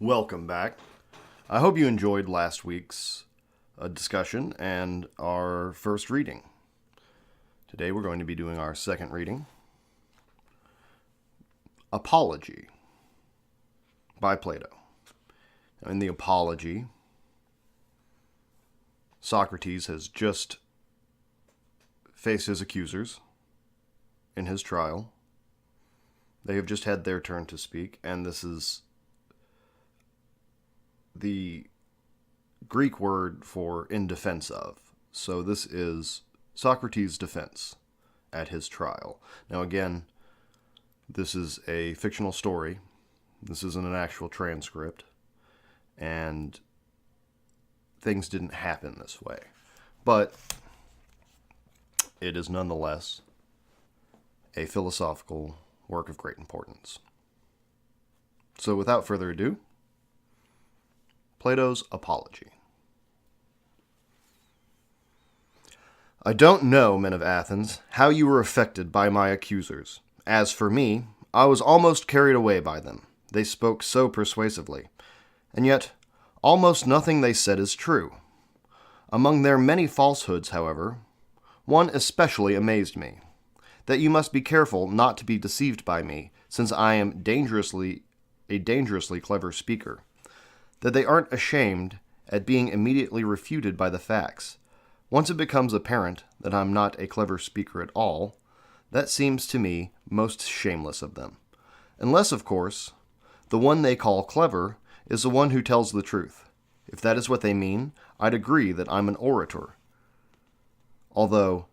Welcome back. I hope you enjoyed last week's discussion and our first reading. Today we're going to be doing our second reading, Apology by Plato. Now, in the Apology, Socrates has just faced his accusers in his trial. They have just had their turn to speak, and this is the Greek word for in defense of. So this is Socrates' defense at his trial. Now again, this is a fictional story. This isn't an actual transcript. And things didn't happen this way. But it is nonetheless a philosophical work of great importance. So without further ado, Plato's Apology. I don't know, men of Athens, how you were affected by my accusers. As for me, I was almost carried away by them. They spoke so persuasively. And yet, almost nothing they said is true. Among their many falsehoods, however, one especially amazed me, that you must be careful not to be deceived by me, since I am a dangerously clever speaker. That they aren't ashamed at being immediately refuted by the facts. Once it becomes apparent that I'm not a clever speaker at all, that seems to me most shameless of them. Unless, of course, the one they call clever is the one who tells the truth. If that is what they mean, I'd agree that I'm an orator, although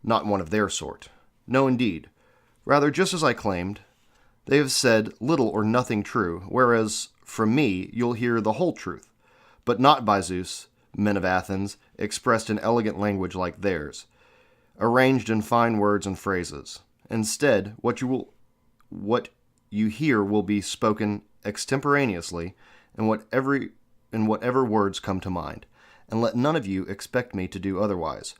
not one of their sort. No, indeed. Rather, just as I claimed, they have said little or nothing true, whereas from me you'll hear the whole truth, but not by Zeus, men of Athens, expressed in elegant language like theirs, arranged in fine words and phrases. Instead, what you hear will be spoken extemporaneously in whatever words come to mind, and let none of you expect me to do otherwise,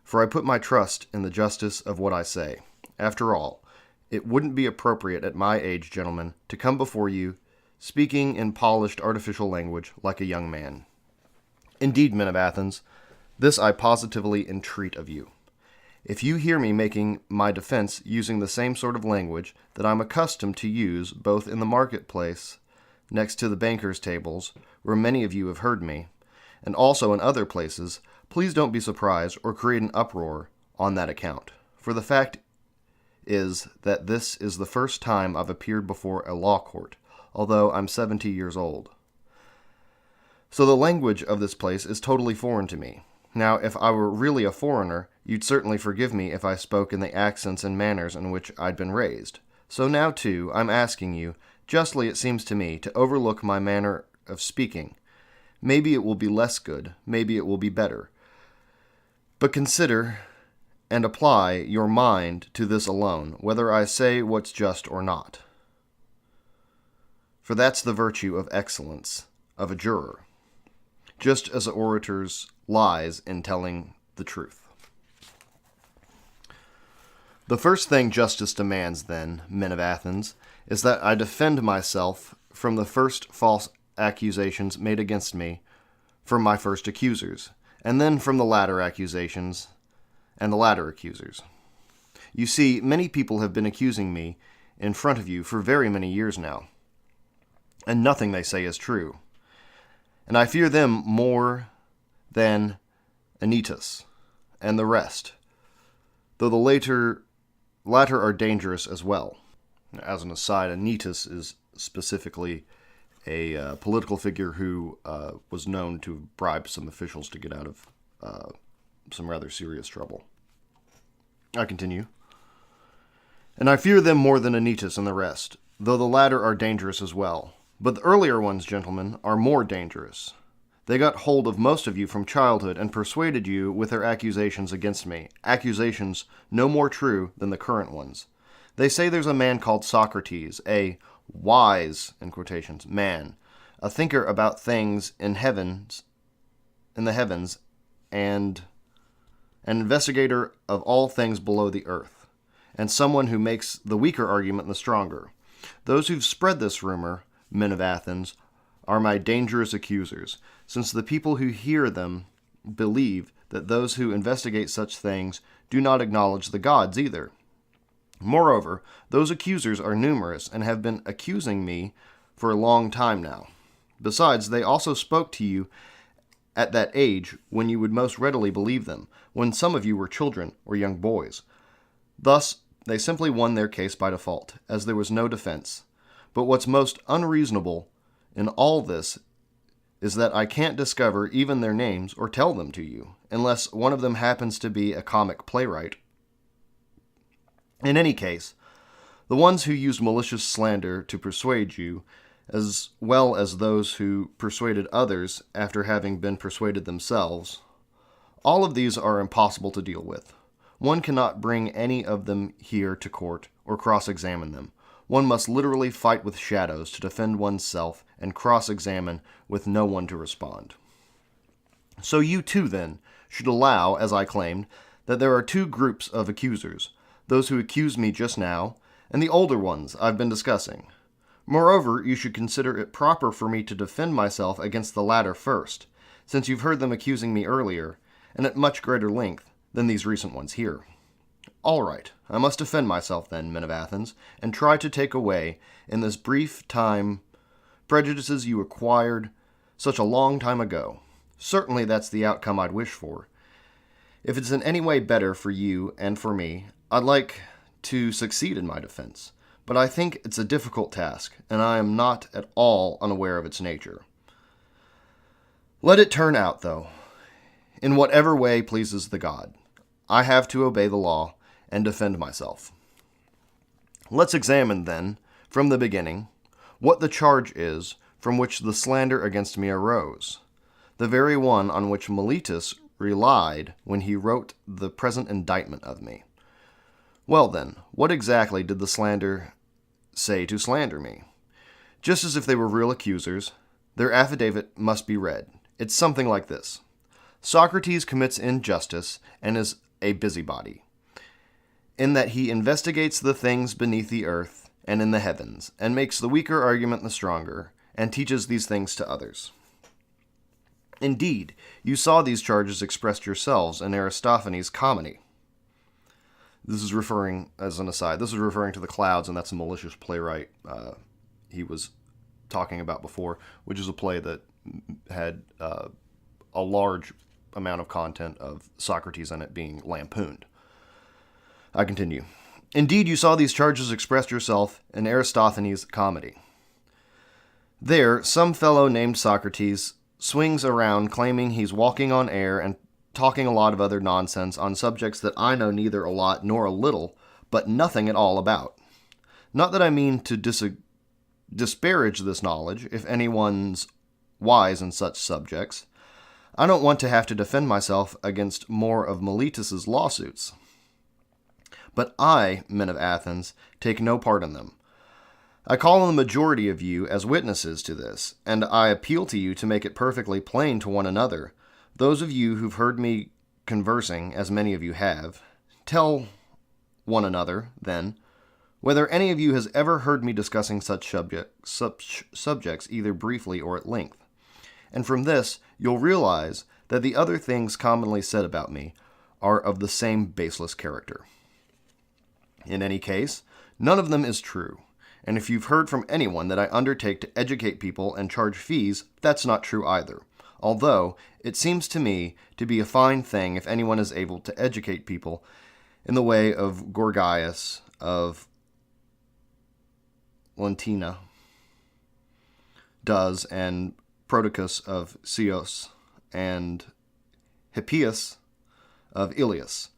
for I put my trust in the justice of what I say. After all, it wouldn't be appropriate at my age, gentlemen, to come before you speaking in polished artificial language like a young man. Indeed, men of Athens, this I positively entreat of you. If you hear me making my defense using the same sort of language that I'm accustomed to use both in the marketplace, next to the bankers' tables, where many of you have heard me, and also in other places, please don't be surprised or create an uproar on that account. For the fact is that this is the first time I've appeared before a law court, although I'm 70 years old. So the language of this place is totally foreign to me. Now, if I were really a foreigner, you'd certainly forgive me if I spoke in the accents and manners in which I'd been raised. So now, too, I'm asking you, justly it seems to me, to overlook my manner of speaking. Maybe it will be less good, maybe it will be better. But consider and apply your mind to this alone, whether I say what's just or not. For that's the virtue of excellence of a juror, just as an orator's lies in telling the truth. The first thing justice demands, then, men of Athens, is that I defend myself from the first false accusations made against me from my first accusers, and then from the latter accusations and the latter accusers. You see, many people have been accusing me in front of you for very many years now, and nothing they say is true. And I fear them more than Anytus and the rest, though the latter are dangerous as well. As an aside, Anytus is specifically a political figure who was known to bribe some officials to get out of some rather serious trouble. I continue. And I fear them more than Anytus and the rest, though the latter are dangerous as well. But the earlier ones, gentlemen, are more dangerous. They got hold of most of you from childhood and persuaded you with their accusations against me, accusations no more true than the current ones. They say there's a man called Socrates, a wise, in quotations, man, a thinker about things in the heavens, and an investigator of all things below the earth, and someone who makes the weaker argument the stronger. Those who've spread this rumor, men of Athens, are my dangerous accusers, since the people who hear them believe that those who investigate such things do not acknowledge the gods either. Moreover, those accusers are numerous and have been accusing me for a long time now. Besides, they also spoke to you at that age when you would most readily believe them, when some of you were children or young boys. Thus, they simply won their case by default, as there was no defense. But what's most unreasonable in all this is that I can't discover even their names or tell them to you, unless one of them happens to be a comic playwright. In any case, the ones who used malicious slander to persuade you, as well as those who persuaded others after having been persuaded themselves, all of these are impossible to deal with. One cannot bring any of them here to court or cross-examine them. One must literally fight with shadows to defend oneself and cross-examine with no one to respond. So you too, then, should allow, as I claimed, that there are two groups of accusers, those who accused me just now, and the older ones I've been discussing. Moreover, you should consider it proper for me to defend myself against the latter first, since you've heard them accusing me earlier, and at much greater length than these recent ones here. All right, I must defend myself then, men of Athens, and try to take away, in this brief time, prejudices you acquired such a long time ago. Certainly that's the outcome I'd wish for. If it's in any way better for you and for me, I'd like to succeed in my defense, but I think it's a difficult task, and I am not at all unaware of its nature. Let it turn out, though, in whatever way pleases the god. I have to obey the law and defend myself. Let's examine, then, from the beginning, what the charge is from which the slander against me arose, the very one on which Meletus relied when he wrote the present indictment of me. Well, then, what exactly did the slander say to slander me? Just as if they were real accusers, their affidavit must be read. It's something like this. Socrates commits injustice and is a busybody, in that he investigates the things beneath the earth and in the heavens, and makes the weaker argument the stronger, and teaches these things to others. Indeed, you saw these charges expressed yourselves in Aristophanes' comedy. This is referring, as an aside, this is referring to the clouds, and that's a malicious playwright he was talking about before, which is a play that had a large amount of content of Socrates in it being lampooned. I continue. Indeed, you saw these charges expressed yourself in Aristophanes' comedy. There, some fellow named Socrates swings around claiming he's walking on air and talking a lot of other nonsense on subjects that I know neither a lot nor a little, but nothing at all about. Not that I mean to disparage this knowledge, if anyone's wise in such subjects. I don't want to have to defend myself against more of Meletus's lawsuits. But I, men of Athens, take no part in them. I call on the majority of you as witnesses to this, and I appeal to you to make it perfectly plain to one another. Those of you who've heard me conversing, as many of you have, tell one another, then, whether any of you has ever heard me discussing such subjects either briefly or at length. And from this, you'll realize that the other things commonly said about me are of the same baseless character. In any case, none of them is true, and if you've heard from anyone that I undertake to educate people and charge fees, that's not true either, although it seems to me to be a fine thing if anyone is able to educate people in the way of Gorgias of Lentina does, and Prodicus of Ceos, and Hippias of Ilias.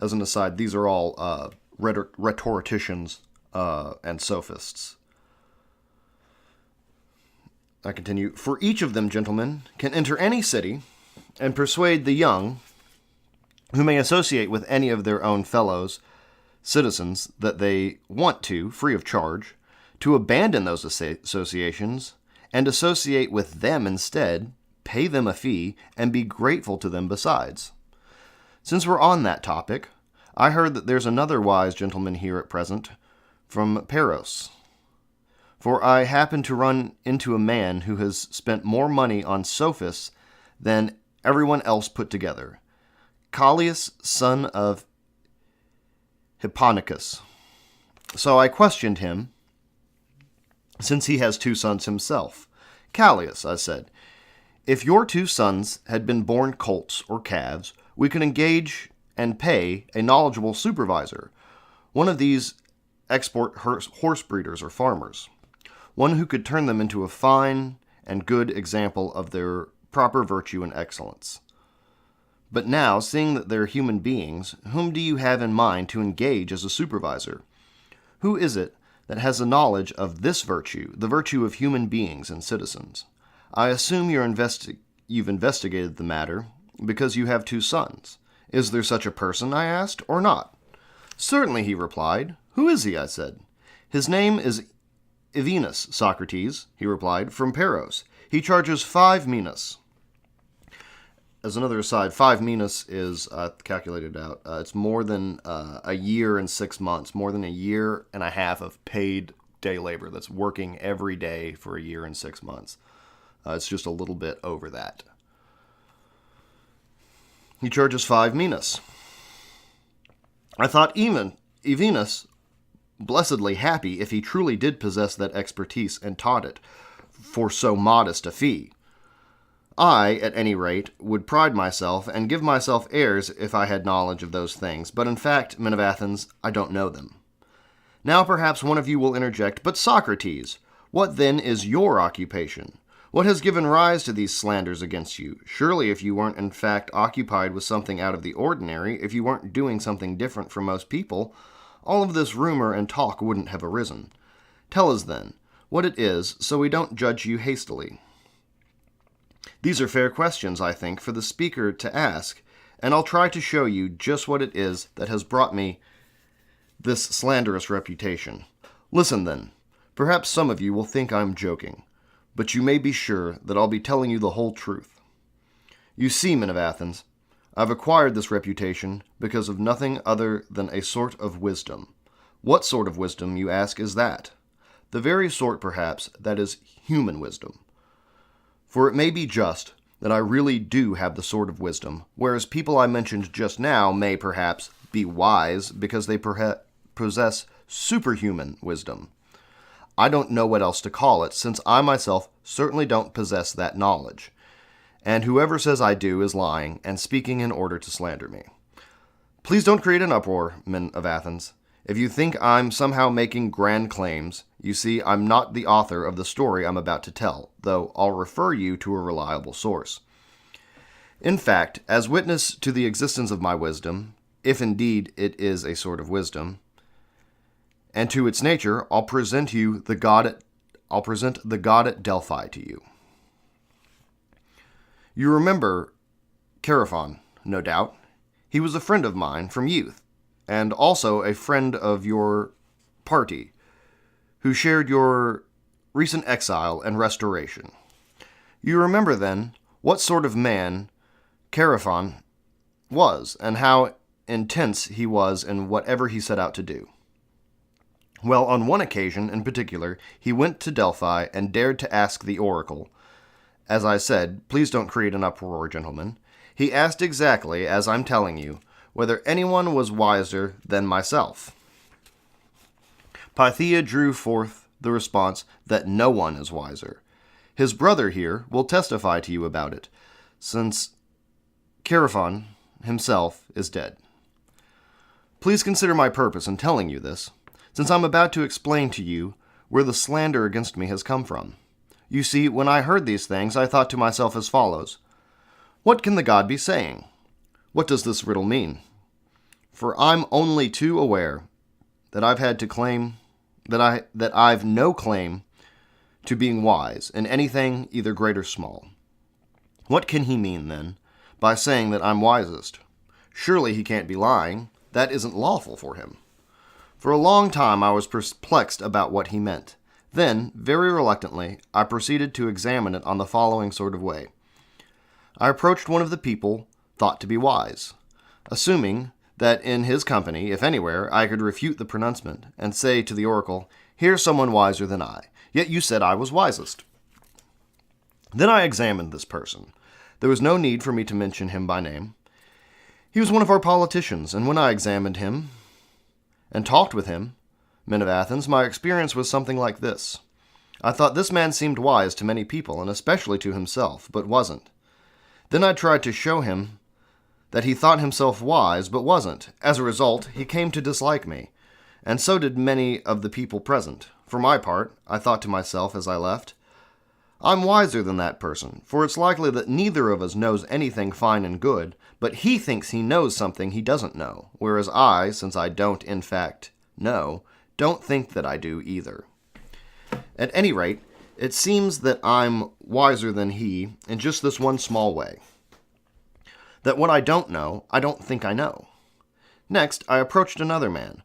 As an aside, these are all rhetoricians and sophists. I continue. For each of them, gentlemen, can enter any city and persuade the young, who may associate with any of their own fellows, citizens, that they want to, free of charge, to abandon those associations and associate with them instead, pay them a fee, and be grateful to them besides. Since we're on that topic, I heard that there's another wise gentleman here at present, from Paros. for I happen to run into a man who has spent more money on sophists than everyone else put together. Callias, son of Hipponicus. So I questioned him, since he has 2 sons himself. Callias, I said, if your 2 sons had been born colts or calves, we could engage and pay a knowledgeable supervisor, one of these export horse breeders or farmers, one who could turn them into a fine and good example of their proper virtue and excellence. But now, seeing that they're human beings, whom do you have in mind to engage as a supervisor? Who is it that has a knowledge of this virtue, the virtue of human beings and citizens? I assume you've investigated the matter because you have 2 sons. Is there such a person, I asked, or not? Certainly, he replied. Who is he, I said. His name is Evenus, Socrates, he replied, from Paros. He charges 5 minas. As another aside, 5 minas is, calculated out, it's more than a year and 6 months, more than a year and a half of paid day labor that's working every day for a year and 6 months. It's just a little bit over that. He charges 5 minas. I thought even Evenus blessedly happy if he truly did possess that expertise and taught it for so modest a fee. I, at any rate, would pride myself and give myself airs if I had knowledge of those things, but in fact, men of Athens, I don't know them. Now perhaps one of you will interject, but Socrates, what then is your occupation? What has given rise to these slanders against you? Surely if you weren't in fact occupied with something out of the ordinary, if you weren't doing something different from most people, all of this rumor and talk wouldn't have arisen. Tell us then what it is, so we don't judge you hastily. These are fair questions, I think, for the speaker to ask, and I'll try to show you just what it is that has brought me this slanderous reputation. Listen then. Perhaps some of you will think I'm joking, but you may be sure that I'll be telling you the whole truth. You see, men of Athens, I've acquired this reputation because of nothing other than a sort of wisdom. What sort of wisdom, you ask, is that? The very sort, perhaps, that is human wisdom. For it may be just that I really do have the sort of wisdom, whereas people I mentioned just now may perhaps be wise because they possess superhuman wisdom. I don't know what else to call it, since I myself certainly don't possess that knowledge. And whoever says I do is lying and speaking in order to slander me. Please don't create an uproar, men of Athens. If you think I'm somehow making grand claims, you see I'm not the author of the story I'm about to tell, though I'll refer you to a reliable source. In fact, as witness to the existence of my wisdom, if indeed it is a sort of wisdom, and to its nature, I'll present the god at Delphi to you. You remember Chaerephon, no doubt. He was a friend of mine from youth, and also a friend of your party, who shared your recent exile and restoration. You remember, then, what sort of man Chaerephon was, and how intense he was in whatever he set out to do. Well, on one occasion in particular, he went to Delphi and dared to ask the oracle. As I said, please don't create an uproar, gentlemen. He asked exactly, as I'm telling you, whether anyone was wiser than myself. Pythia drew forth the response that no one is wiser. His brother here will testify to you about it, since Chaerephon himself is dead. Please consider my purpose in telling you this, since I'm about to explain to you where the slander against me has come from. You see, when I heard these things, I thought to myself as follows: what can the god be saying? What does this riddle mean? For I'm only too aware that I've no claim to being wise in anything either great or small. What can he mean, then, by saying that I'm wisest? Surely he can't be lying. That isn't lawful for him. For a long time I was perplexed about what he meant. Then, very reluctantly, I proceeded to examine it on the following sort of way. I approached one of the people thought to be wise, assuming that in his company, if anywhere, I could refute the pronouncement, and say to the oracle, "Here's someone wiser than I. Yet you said I was wisest. Then I examined this person. There was no need for me to mention him by name. He was one of our politicians, and when I examined him and talked with him, men of Athens, my experience was something like this. I thought this man seemed wise to many people, and especially to himself, but wasn't. Then I tried to show him that he thought himself wise, but wasn't. As a result, he came to dislike me, and so did many of the people present. For my part, I thought to myself as I left, I'm wiser than that person, for it's likely that neither of us knows anything fine and good, but he thinks he knows something he doesn't know, whereas I, since I don't in fact know, don't think that I do either. At any rate, it seems that I'm wiser than he in just this one small way. That what I don't know, I don't think I know. Next, I approached another man,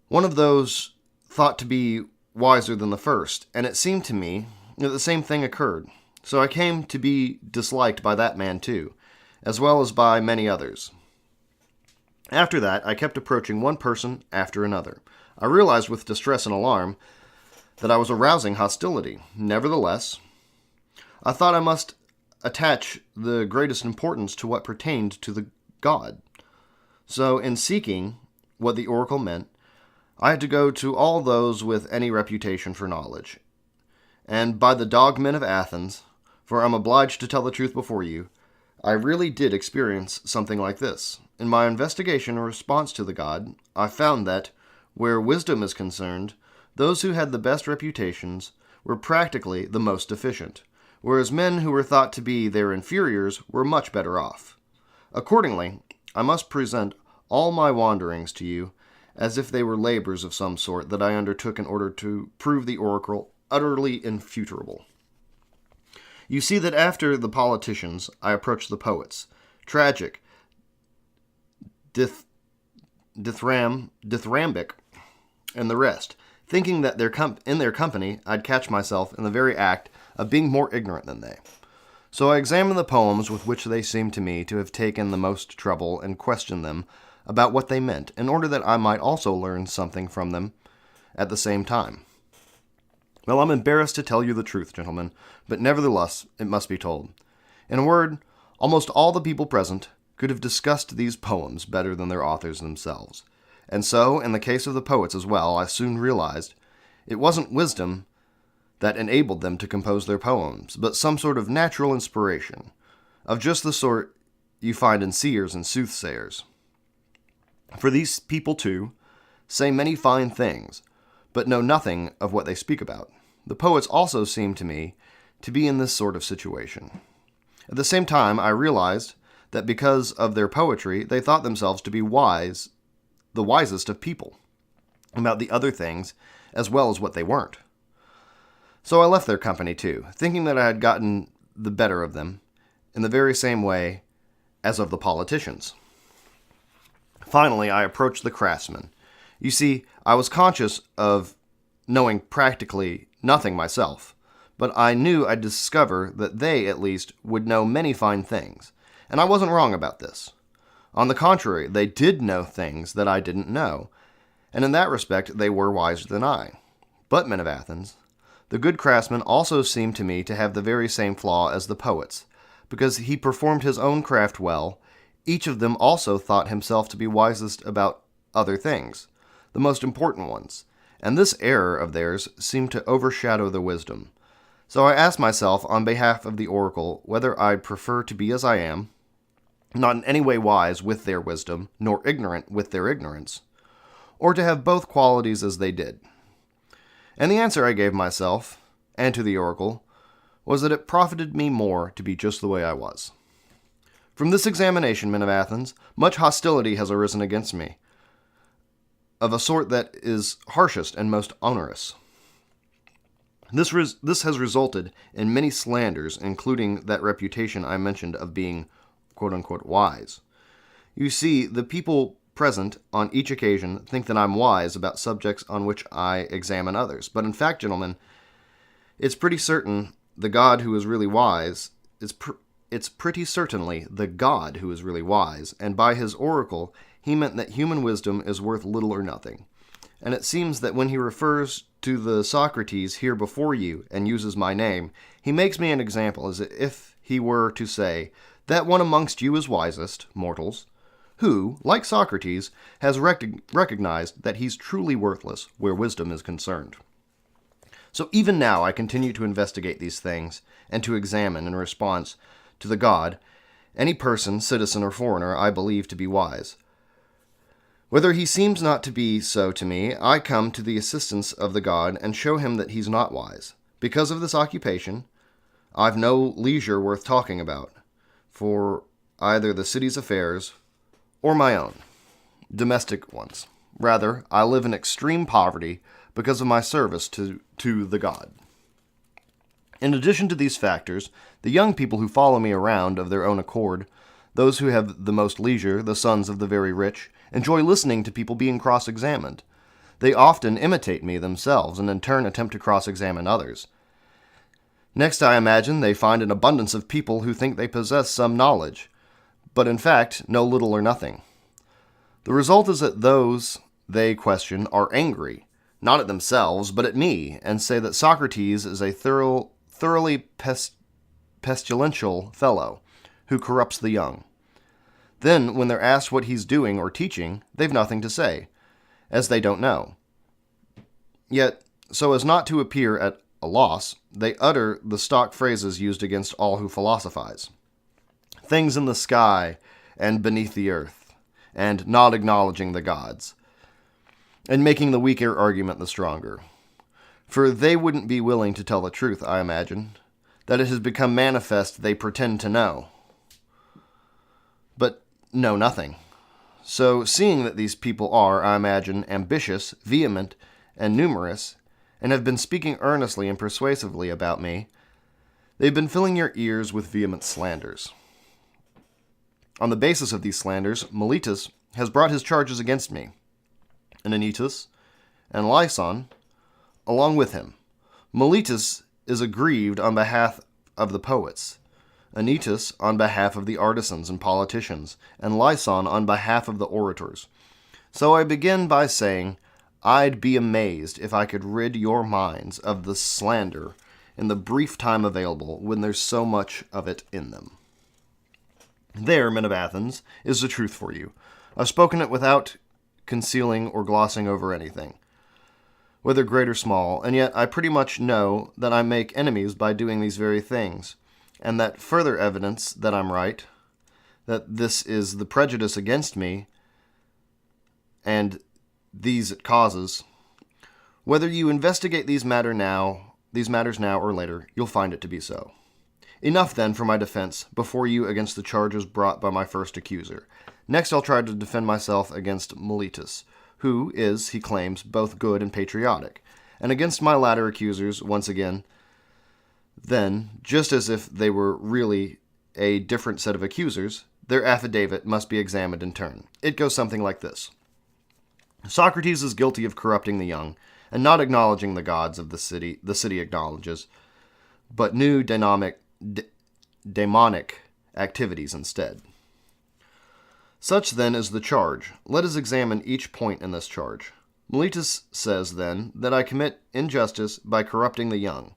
one of those thought to be wiser than the first, and it seemed to me that the same thing occurred. So I came to be disliked by that man too, as well as by many others. After that, I kept approaching one person after another. I realized with distress and alarm that I was arousing hostility. Nevertheless, I thought I must attach the greatest importance to what pertained to the God. So, in seeking what the oracle meant, I had to go to all those with any reputation for knowledge. And by the dogmen of Athens, for I'm obliged to tell the truth before you, I really did experience something like this. In my investigation in response to the God, I found that, where wisdom is concerned, those who had the best reputations were practically the most deficient, whereas men who were thought to be their inferiors were much better off. Accordingly, I must present all my wanderings to you as if they were labors of some sort that I undertook in order to prove the oracle utterly infutable. You see that after the politicians, I approached the poets, tragic, dithyrambic, and the rest, thinking that in their company I'd catch myself in the very act of being more ignorant than they. So I examined the poems with which they seemed to me to have taken the most trouble and questioned them about what they meant, in order that I might also learn something from them at the same time. Well, I'm embarrassed to tell you the truth, gentlemen, but nevertheless it must be told. In a word, almost all the people present could have discussed these poems better than their authors themselves. And so, in the case of the poets as well, I soon realized it wasn't wisdom that enabled them to compose their poems, but some sort of natural inspiration, of just the sort you find in seers and soothsayers. For these people, too, say many fine things, but know nothing of what they speak about. The poets also seem to me to be in this sort of situation. At the same time, I realized that because of their poetry, they thought themselves to be wise, the wisest of people, about the other things as well as what they weren't. So I left their company too, thinking that I had gotten the better of them in the very same way as of the politicians. Finally, I approached the craftsmen. You see, I was conscious of knowing practically nothing myself, but I knew I'd discover that they, at least, would know many fine things, and I wasn't wrong about this. On the contrary, they did know things that I didn't know, and in that respect they were wiser than I. But, men of Athens, the good craftsman also seemed to me to have the very same flaw as the poets, because he performed his own craft well. Each of them also thought himself to be wisest about other things, the most important ones, and this error of theirs seemed to overshadow the wisdom. So I asked myself on behalf of the oracle whether I'd prefer to be as I am, not in any way wise with their wisdom, nor ignorant with their ignorance, or to have both qualities as they did. And the answer I gave myself, and to the oracle, was that it profited me more to be just the way I was. From this examination, men of Athens, much hostility has arisen against me, of a sort that is harshest and most onerous. This has resulted in many slanders, including that reputation I mentioned of being quote-unquote wise. You see, the people present on each occasion think that I'm wise about subjects on which I examine others. But in fact, gentlemen, it's pretty certain the God who is really wise it's pretty certainly the God who is really wise, and by his oracle he meant that human wisdom is worth little or nothing. And it seems that when he refers to the Socrates here before you and uses my name, he makes me an example as if he were to say, that one amongst you is wisest, mortals, who, like Socrates, has recognized that he's truly worthless where wisdom is concerned. So even now I continue to investigate these things and to examine in response to the God any person, citizen, or foreigner I believe to be wise. Whether he seems not to be so to me, I come to the assistance of the God and show him that he's not wise. Because of this occupation, I've no leisure worth talking about, for either the city's affairs or my own, domestic ones. Rather, I live in extreme poverty because of my service to the God. In addition to these factors, the young people who follow me around of their own accord, those who have the most leisure, the sons of the very rich, enjoy listening to people being cross-examined. They often imitate me themselves and in turn attempt to cross-examine others. Next, I imagine they find an abundance of people who think they possess some knowledge, but in fact know little or nothing. The result is that those they question are angry, not at themselves, but at me, and say that Socrates is a thoroughly pestilential fellow who corrupts the young. Then, when they're asked what he's doing or teaching, they've nothing to say, as they don't know. Yet, so as not to appear at a loss, they utter the stock phrases used against all who philosophize. Things in the sky and beneath the earth, and not acknowledging the gods, and making the weaker argument the stronger. For they wouldn't be willing to tell the truth, I imagine, that it has become manifest they pretend to know, but know nothing. So, seeing that these people are, I imagine, ambitious, vehement, and numerous, and have been speaking earnestly and persuasively about me, they've been filling your ears with vehement slanders. On the basis of these slanders, Meletus has brought his charges against me, and Anytus and Lyson along with him. Meletus is aggrieved on behalf of the poets, Anytus on behalf of the artisans and politicians, and Lyson on behalf of the orators. So I begin by saying, I'd be amazed if I could rid your minds of the slander in the brief time available when there's so much of it in them. There, men of Athens, is the truth for you. I've spoken it without concealing or glossing over anything, whether great or small, and yet I pretty much know that I make enemies by doing these very things, and that further evidence that I'm right, that this is the prejudice against me, and these it causes. Whether you investigate these matters now or later, you'll find it to be so. Enough, then, for my defense before you against the charges brought by my first accuser. Next, I'll try to defend myself against Meletus, who is, he claims, both good and patriotic, and against my latter accusers, once again. Then, just as if they were really a different set of accusers, their affidavit must be examined in turn. It goes something like this. Socrates is guilty of corrupting the young, and not acknowledging the gods of the city acknowledges, but new demonic activities instead. Such, then, is the charge. Let us examine each point in this charge. Meletus says, then, that I commit injustice by corrupting the young.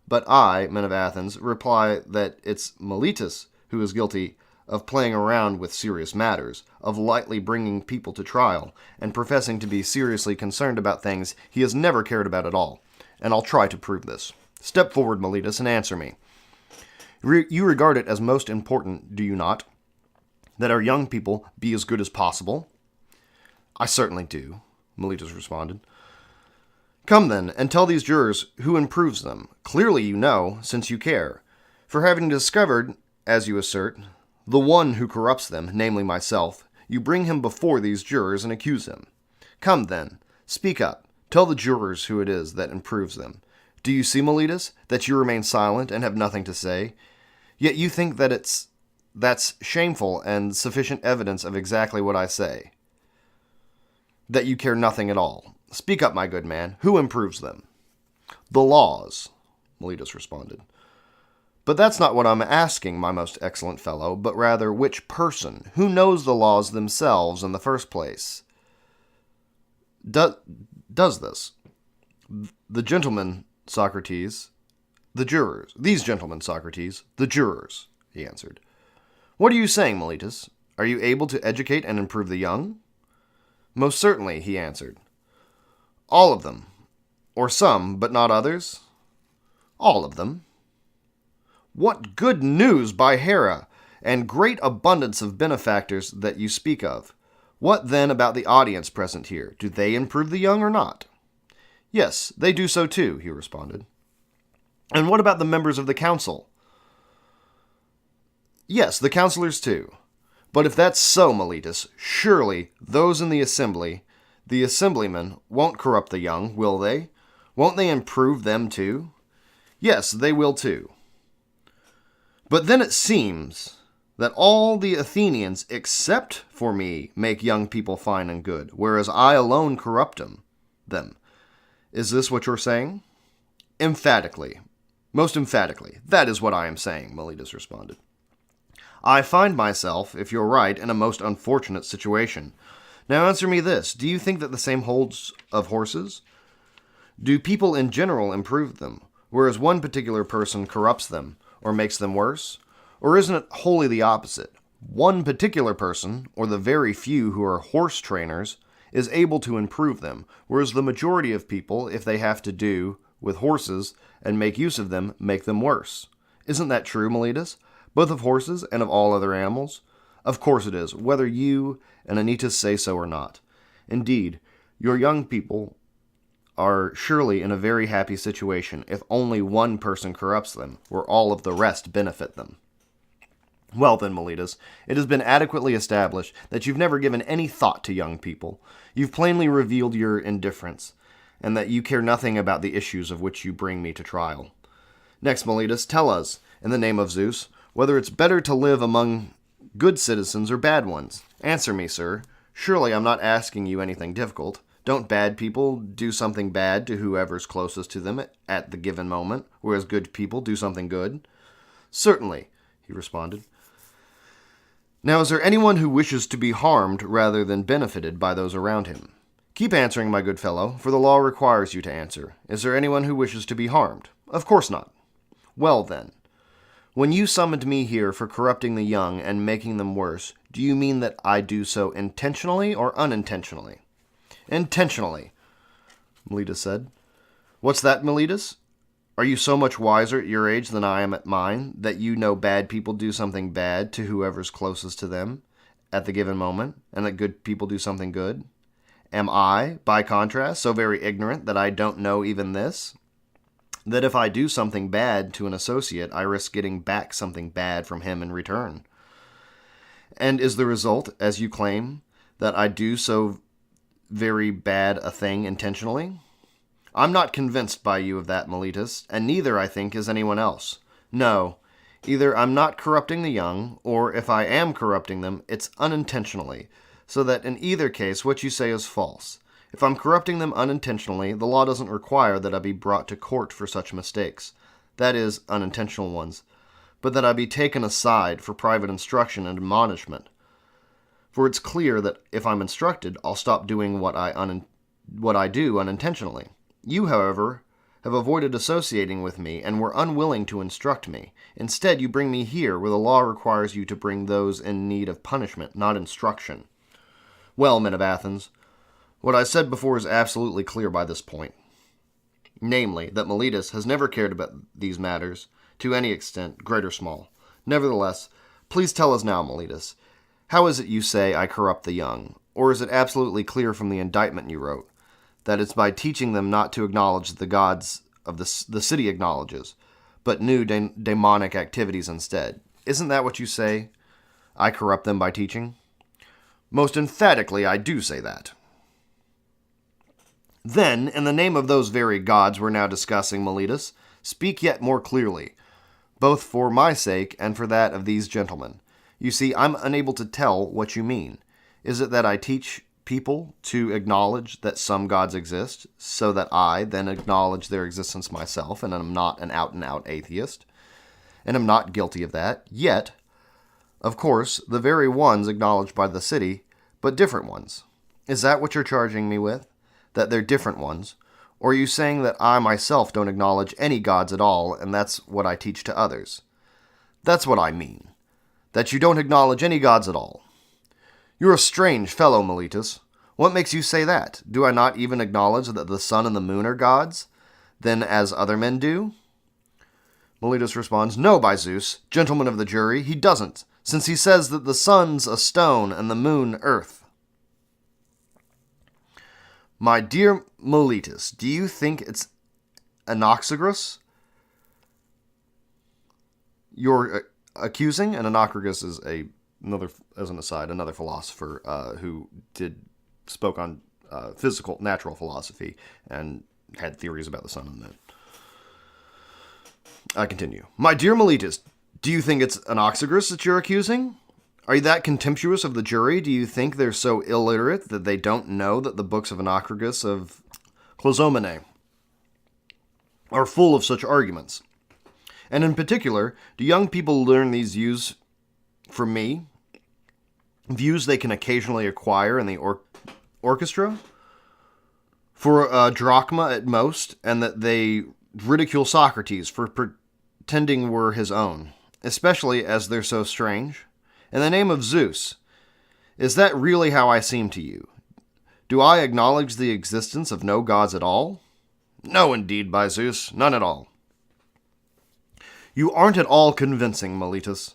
But I, men of Athens, reply that it's Meletus who is guilty of playing around with serious matters, of lightly bringing people to trial, and professing to be seriously concerned about things he has never cared about at all. And I'll try to prove this. Step forward, Meletus, and answer me. You regard it as most important, do you not, that our young people be as good as possible? I certainly do, Meletus responded. Come then, and tell these jurors who improves them. Clearly you know, since you care. For having discovered, as you assert, the one who corrupts them, namely myself, you bring him before these jurors and accuse him. Come then, speak up. Tell the jurors who it is that improves them. Do you see, Meletus, that you remain silent and have nothing to say? Yet you think that that's shameful and sufficient evidence of exactly what I say. That you care nothing at all. Speak up, my good man. Who improves them? The laws, Meletus responded. But that's not what I'm asking, my most excellent fellow, but rather which person, who knows the laws themselves in the first place, does this? The gentlemen, Socrates, the jurors. These gentlemen, Socrates, the jurors, he answered. What are you saying, Meletus? Are you able to educate and improve the young? Most certainly, he answered. All of them. Or some, but not others? All of them. What good news, by Hera, and great abundance of benefactors that you speak of. What then about the audience present here? Do they improve the young or not? Yes, they do so too, he responded. And what about the members of the council? Yes, the councilors too. But if that's so, Meletus, surely those in the assemblymen, won't corrupt the young, will they? Won't they improve them too? Yes, they will too. But then it seems that all the Athenians, except for me, make young people fine and good, whereas I alone corrupt them. Is this what you're saying? Emphatically. Most emphatically. That is what I am saying, Meletus responded. I find myself, if you're right, in a most unfortunate situation. Now answer me this. Do you think that the same holds of horses? Do people in general improve them, whereas one particular person corrupts them, or makes them worse? Or isn't it wholly the opposite? One particular person, or the very few who are horse trainers, is able to improve them, whereas the majority of people, if they have to do with horses and make use of them, make them worse. Isn't that true, Meletus? Both of horses and of all other animals? Of course it is, whether you and Anytus say so or not. Indeed, your young people are surely in a very happy situation if only one person corrupts them, where all of the rest benefit them. Well then, Meletus, it has been adequately established that you've never given any thought to young people. You've plainly revealed your indifference, and that you care nothing about the issues of which you bring me to trial. Next, Meletus, tell us, in the name of Zeus, whether it's better to live among good citizens or bad ones. Answer me, sir. Surely I'm not asking you anything difficult. Don't bad people do something bad to whoever's closest to them at the given moment, whereas good people do something good? Certainly, he responded. Now, is there anyone who wishes to be harmed rather than benefited by those around him? Keep answering, my good fellow, for the law requires you to answer. Is there anyone who wishes to be harmed? Of course not. Well, then, when you summoned me here for corrupting the young and making them worse, do you mean that I do so intentionally or unintentionally? Intentionally, Meletus said. What's that, Meletus? Are you so much wiser at your age than I am at mine, that you know bad people do something bad to whoever's closest to them at the given moment, and that good people do something good? Am I, by contrast, so very ignorant that I don't know even this? That if I do something bad to an associate, I risk getting back something bad from him in return? And is the result, as you claim, that I do so very bad a thing intentionally? I'm not convinced by you of that, Meletus, and neither, I think, is anyone else. No, either I'm not corrupting the young, or if I am corrupting them, it's unintentionally, so that in either case what you say is false. If I'm corrupting them unintentionally, the law doesn't require that I be brought to court for such mistakes, that is, unintentional ones, but that I be taken aside for private instruction and admonishment. For it's clear that if I'm instructed, I'll stop doing what I do unintentionally. You, however, have avoided associating with me and were unwilling to instruct me. Instead, you bring me here, where the law requires you to bring those in need of punishment, not instruction. Well, men of Athens, what I said before is absolutely clear by this point. Namely, that Meletus has never cared about these matters, to any extent, great or small. Nevertheless, please tell us now, Meletus, how is it you say I corrupt the young? Or is it absolutely clear from the indictment you wrote that it's by teaching them not to acknowledge the gods of the city acknowledges, but new demonic activities instead? Isn't that what you say? I corrupt them by teaching? Most emphatically, I do say that. Then, in the name of those very gods we're now discussing, Meletus, speak yet more clearly, both for my sake and for that of these gentlemen. You see, I'm unable to tell what you mean. Is it that I teach people to acknowledge that some gods exist, so that I then acknowledge their existence myself, and am not an out-and-out atheist, and am not guilty of that? Yet, of course, the very ones acknowledged by the city, but different ones. Is that what you're charging me with? That they're different ones? Or are you saying that I myself don't acknowledge any gods at all, and that's what I teach to others? That's what I mean. That you don't acknowledge any gods at all. You're a strange fellow, Meletus. What makes you say that? Do I not even acknowledge that the sun and the moon are gods, then as other men do? Meletus responds, No, by Zeus, gentlemen of the jury, he doesn't, since he says that the sun's a stone and the moon earth. My dear Meletus, do you think it's Anaxagoras you're accusing? And Anaxagoras is another philosopher who spoke on physical, natural philosophy and had theories about the sun and the moon. I continue. My dear Meletus, do you think it's Anaxagoras that you're accusing? Are you that contemptuous of the jury? Do you think they're so illiterate that they don't know that the books of Anaxagoras of Clazomenae are full of such arguments? And in particular, do young people learn these views from me? Views they can occasionally acquire in the orchestra? For a drachma at most, and that they ridicule Socrates for pretending we're his own, especially as they're so strange? In the name of Zeus, is that really how I seem to you? Do I acknowledge the existence of no gods at all? No, indeed, by Zeus, none at all. You aren't at all convincing, Meletus.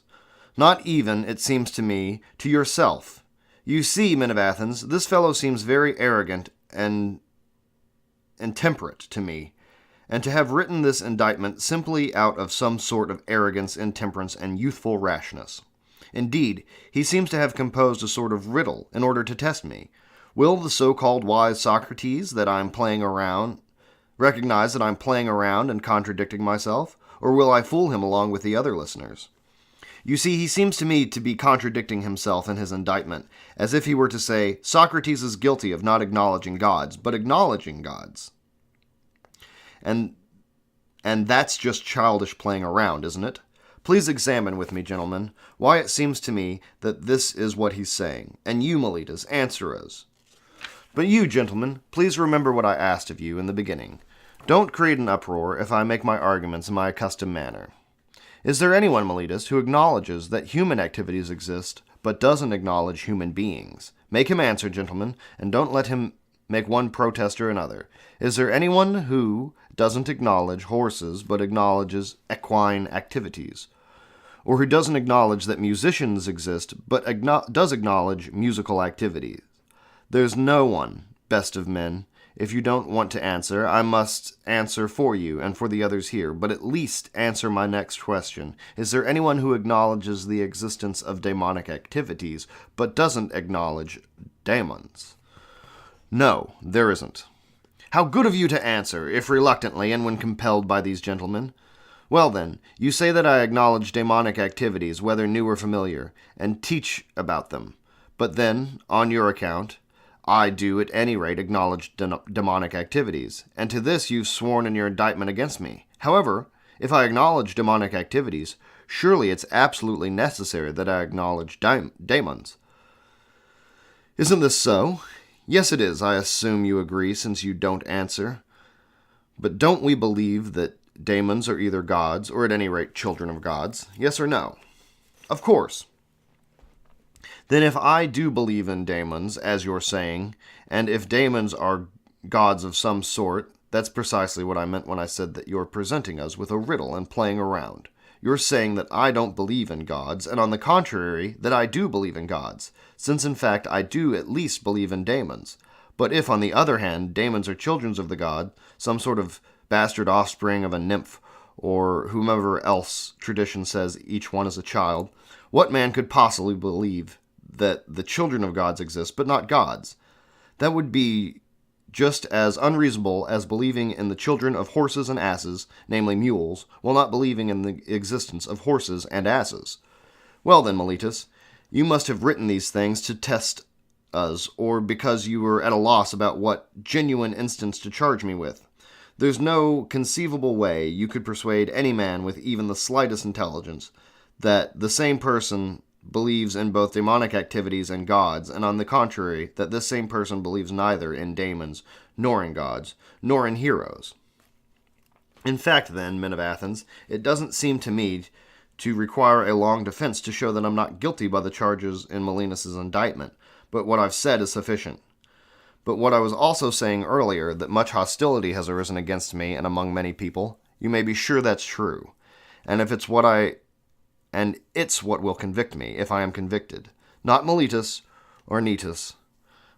Not even, it seems to me, to yourself. You see, men of Athens, this fellow seems very arrogant and intemperate to me, and to have written this indictment simply out of some sort of arrogance, intemperance, and youthful rashness. Indeed, he seems to have composed a sort of riddle in order to test me. Will the so-called wise Socrates recognize that I'm playing around and contradicting myself, or will I fool him along with the other listeners? You see, he seems to me to be contradicting himself in his indictment, as if he were to say, Socrates is guilty of not acknowledging gods, but acknowledging gods. And that's just childish playing around, isn't it? Please examine with me, gentlemen, why it seems to me that this is what he's saying. And you, Meletus, answer us. But you, gentlemen, please remember what I asked of you in the beginning. Don't create an uproar if I make my arguments in my accustomed manner. Is there anyone, Meletus, who acknowledges that human activities exist, but doesn't acknowledge human beings? Make him answer, gentlemen, and don't let him make one protest or another. Is there anyone who doesn't acknowledge horses, but acknowledges equine activities? Or who doesn't acknowledge that musicians exist, but does acknowledge musical activities? There's no one, best of men. If you don't want to answer, I must answer for you and for the others here, but at least answer my next question. Is there anyone who acknowledges the existence of demonic activities, but doesn't acknowledge daemons? No, there isn't. How good of you to answer, if reluctantly and when compelled by these gentlemen. Well then, you say that I acknowledge demonic activities, whether new or familiar, and teach about them. But then, on your account, I do at any rate acknowledge demonic activities, and to this you've sworn in your indictment against me. However, if I acknowledge demonic activities, surely it's absolutely necessary that I acknowledge daemons. Isn't this so? Yes, it is. I assume you agree, since you don't answer. But don't we believe that daemons are either gods, or at any rate children of gods? Yes or no? Of course. Then if I do believe in daemons, as you're saying, and if daemons are gods of some sort, that's precisely what I meant when I said that you're presenting us with a riddle and playing around. You're saying that I don't believe in gods, and on the contrary, that I do believe in gods, since in fact I do at least believe in daemons. But if, on the other hand, daemons are children of the god, some sort of bastard offspring of a nymph, or whomever else tradition says each one is a child, what man could possibly believe that the children of gods exist, but not gods? That would be just as unreasonable as believing in the children of horses and asses, namely mules, while not believing in the existence of horses and asses. Well then, Meletus, you must have written these things to test us, or because you were at a loss about what genuine instance to charge me with. There's no conceivable way you could persuade any man with even the slightest intelligence that the same person believes in both demonic activities and gods, and on the contrary, that this same person believes neither in daemons, nor in gods, nor in heroes. In fact, then, men of Athens, it doesn't seem to me to require a long defense to show that I'm not guilty by the charges in Melinus's indictment, but what I've said is sufficient. But what I was also saying earlier, that much hostility has arisen against me and among many people, you may be sure that's true. And it's what will convict me, if I am convicted. Not Miletus or Anytus,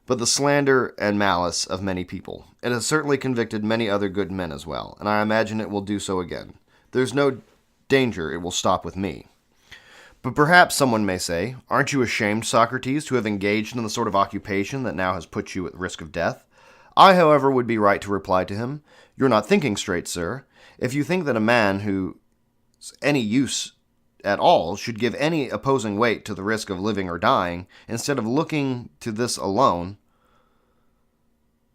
but the slander and malice of many people. It has certainly convicted many other good men as well, and I imagine it will do so again. There's no danger it will stop with me. But perhaps someone may say, aren't you ashamed, Socrates, to have engaged in the sort of occupation that now has put you at risk of death? I, however, would be right to reply to him, you're not thinking straight, sir. If you think that a man who's any use at all should give any opposing weight to the risk of living or dying, instead of looking to this alone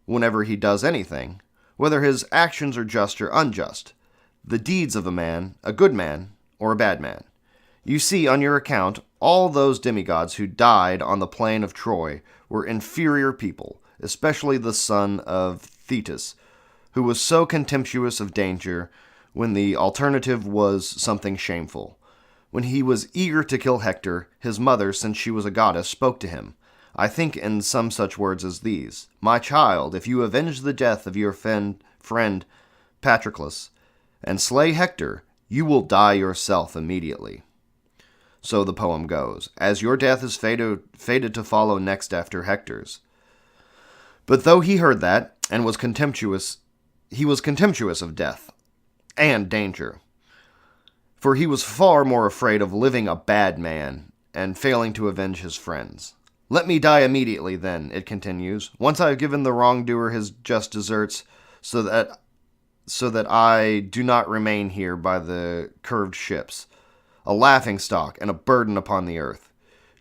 whenever he does anything, whether his actions are just or unjust, the deeds of a man, a good man, or a bad man. You see, on your account, all those demigods who died on the plain of Troy were inferior people, especially the son of Thetis, who was so contemptuous of danger when the alternative was something shameful. When he was eager to kill Hector, his mother, since she was a goddess, spoke to him, I think in some such words as these, My child, if you avenge the death of your friend Patroclus, and slay Hector, you will die yourself immediately. So the poem goes, as your death is fated to follow next after Hector's. But though he heard that, and was contemptuous of death and danger, for he was far more afraid of living a bad man and failing to avenge his friends. Let me die immediately, then, it continues, once I have given the wrongdoer his just deserts, so that I do not remain here by the curved ships, a laughingstock and a burden upon the earth.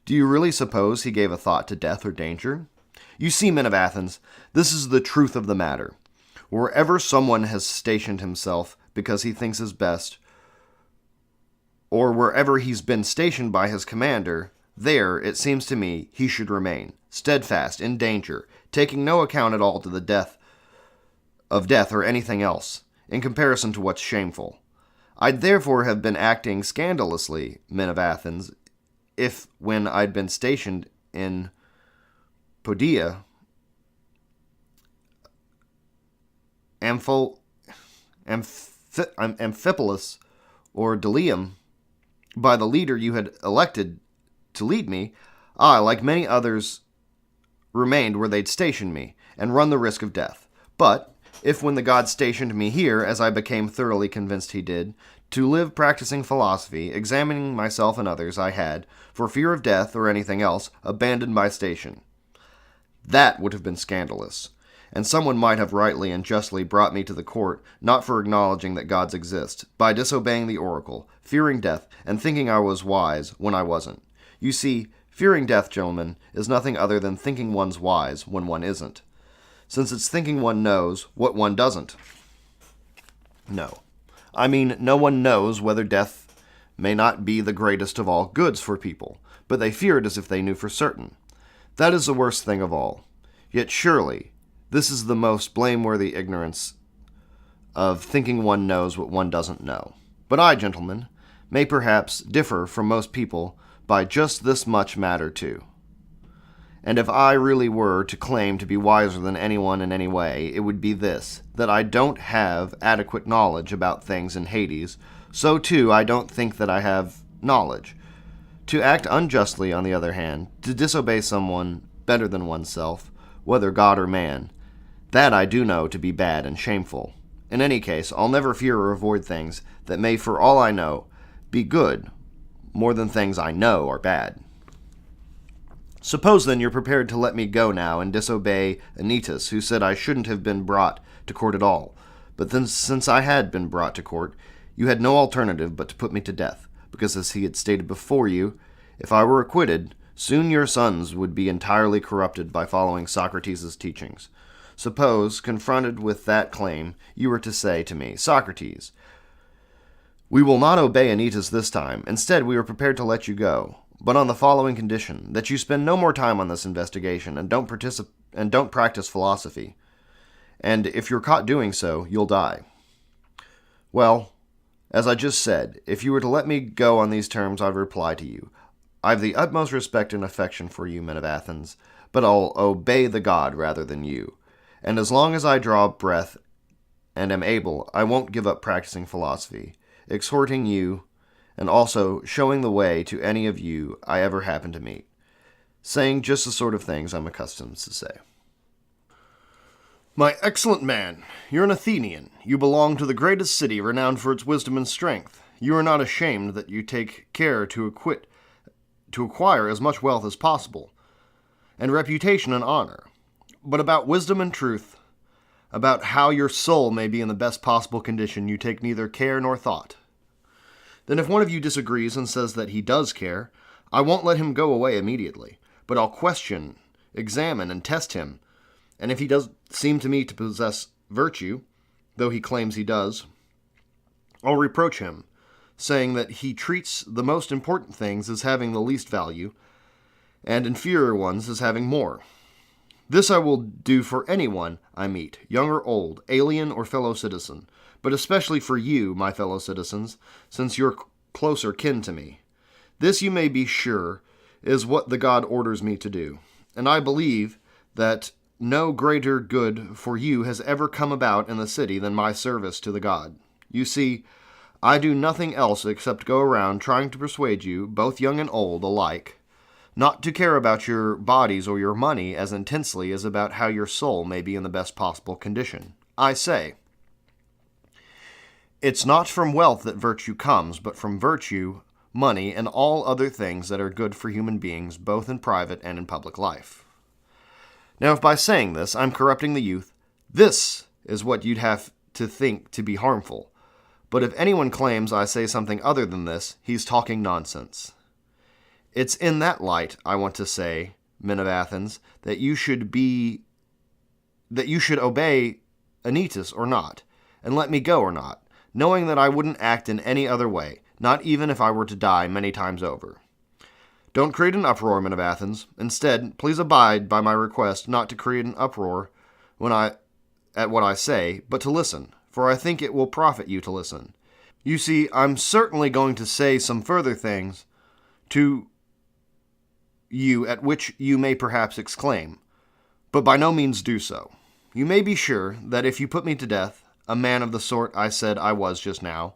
Do you really suppose he gave a thought to death or danger? You see, men of Athens, this is the truth of the matter. Wherever someone has stationed himself because he thinks is best, or wherever he's been stationed by his commander, there, it seems to me, he should remain, steadfast, in danger, taking no account at all to the death or anything else, in comparison to what's shameful. I'd therefore have been acting scandalously, men of Athens, if, when I'd been stationed in Podia, Amphipolis, or Delium, by the leader you had elected to lead me, I, like many others, remained where they'd stationed me, and run the risk of death. But, if when the god stationed me here, as I became thoroughly convinced he did, to live practicing philosophy, examining myself and others, I had, for fear of death or anything else, abandoned my station. That would have been scandalous, and someone might have rightly and justly brought me to the court, not for acknowledging that gods exist, by disobeying the oracle, fearing death, and thinking I was wise when I wasn't. You see, fearing death, gentlemen, is nothing other than thinking one's wise when one isn't, since it's thinking one knows what one doesn't. No. I mean, no one knows whether death may not be the greatest of all goods for people, but they fear it as if they knew for certain. That is the worst thing of all. Yet surely, this is the most blameworthy ignorance of thinking one knows what one doesn't know. But I, gentlemen, may perhaps differ from most people by just this much matter too. And if I really were to claim to be wiser than anyone in any way, it would be this, that I don't have adequate knowledge about things in Hades, so too I don't think that I have knowledge. To act unjustly, on the other hand, to disobey someone better than oneself, whether god or man, that I do know to be bad and shameful. In any case, I'll never fear or avoid things that may, for all I know, be good, more than things I know are bad. Suppose, then, you're prepared to let me go now and disobey Anytus, who said I shouldn't have been brought to court at all. But then, since I had been brought to court, you had no alternative but to put me to death, because, as he had stated before you, if I were acquitted, soon your sons would be entirely corrupted by following Socrates' teachings. Suppose, confronted with that claim, you were to say to me, Socrates, we will not obey Anytus this time. Instead, we are prepared to let you go. but on the following condition, that you spend no more time on this investigation and don't practice philosophy. And if you're caught doing so, you'll die. Well, as I just said, if you were to let me go on these terms, I'd reply to you. I've the utmost respect and affection for you, men of Athens, but I'll obey the god rather than you. And as long as I draw breath and am able, I won't give up practicing philosophy, exhorting you, and also showing the way to any of you I ever happen to meet, saying just the sort of things I'm accustomed to say. My excellent man, you're an Athenian. You belong to the greatest city renowned for its wisdom and strength. You are not ashamed that you take care to acquire as much wealth as possible, and reputation and honor. But about wisdom and truth, about how your soul may be in the best possible condition, you take neither care nor thought. Then if one of you disagrees and says that he does care, I won't let him go away immediately, but I'll question, examine, and test him, and if he does seem to me to possess virtue, though he claims he does, I'll reproach him, saying that he treats the most important things as having the least value, and inferior ones as having more. This I will do for anyone I meet, young or old, alien or fellow citizen, but especially for you, my fellow citizens, since you're closer kin to me. This, you may be sure, is what the god orders me to do, and I believe that no greater good for you has ever come about in the city than my service to the god. You see, I do nothing else except go around trying to persuade you, both young and old alike, not to care about your bodies or your money as intensely as about how your soul may be in the best possible condition. I say, it's not from wealth that virtue comes, but from virtue, money, and all other things that are good for human beings, both in private and in public life. Now, if by saying this I'm corrupting the youth, this is what you'd have to think to be harmful. But if anyone claims I say something other than this, he's talking nonsense. It's in that light I want to say, men of Athens, that you should obey Anytus or not, and let me go or not, knowing that I wouldn't act in any other way, not even if I were to die many times over. Don't create an uproar, men of Athens. Instead, please abide by my request not to create an uproar at what I say, but to listen, for I think it will profit you to listen. You see, I'm certainly going to say some further things to you at which you may perhaps exclaim, but by no means do so. You may be sure that if you put me to death, a man of the sort I said I was just now,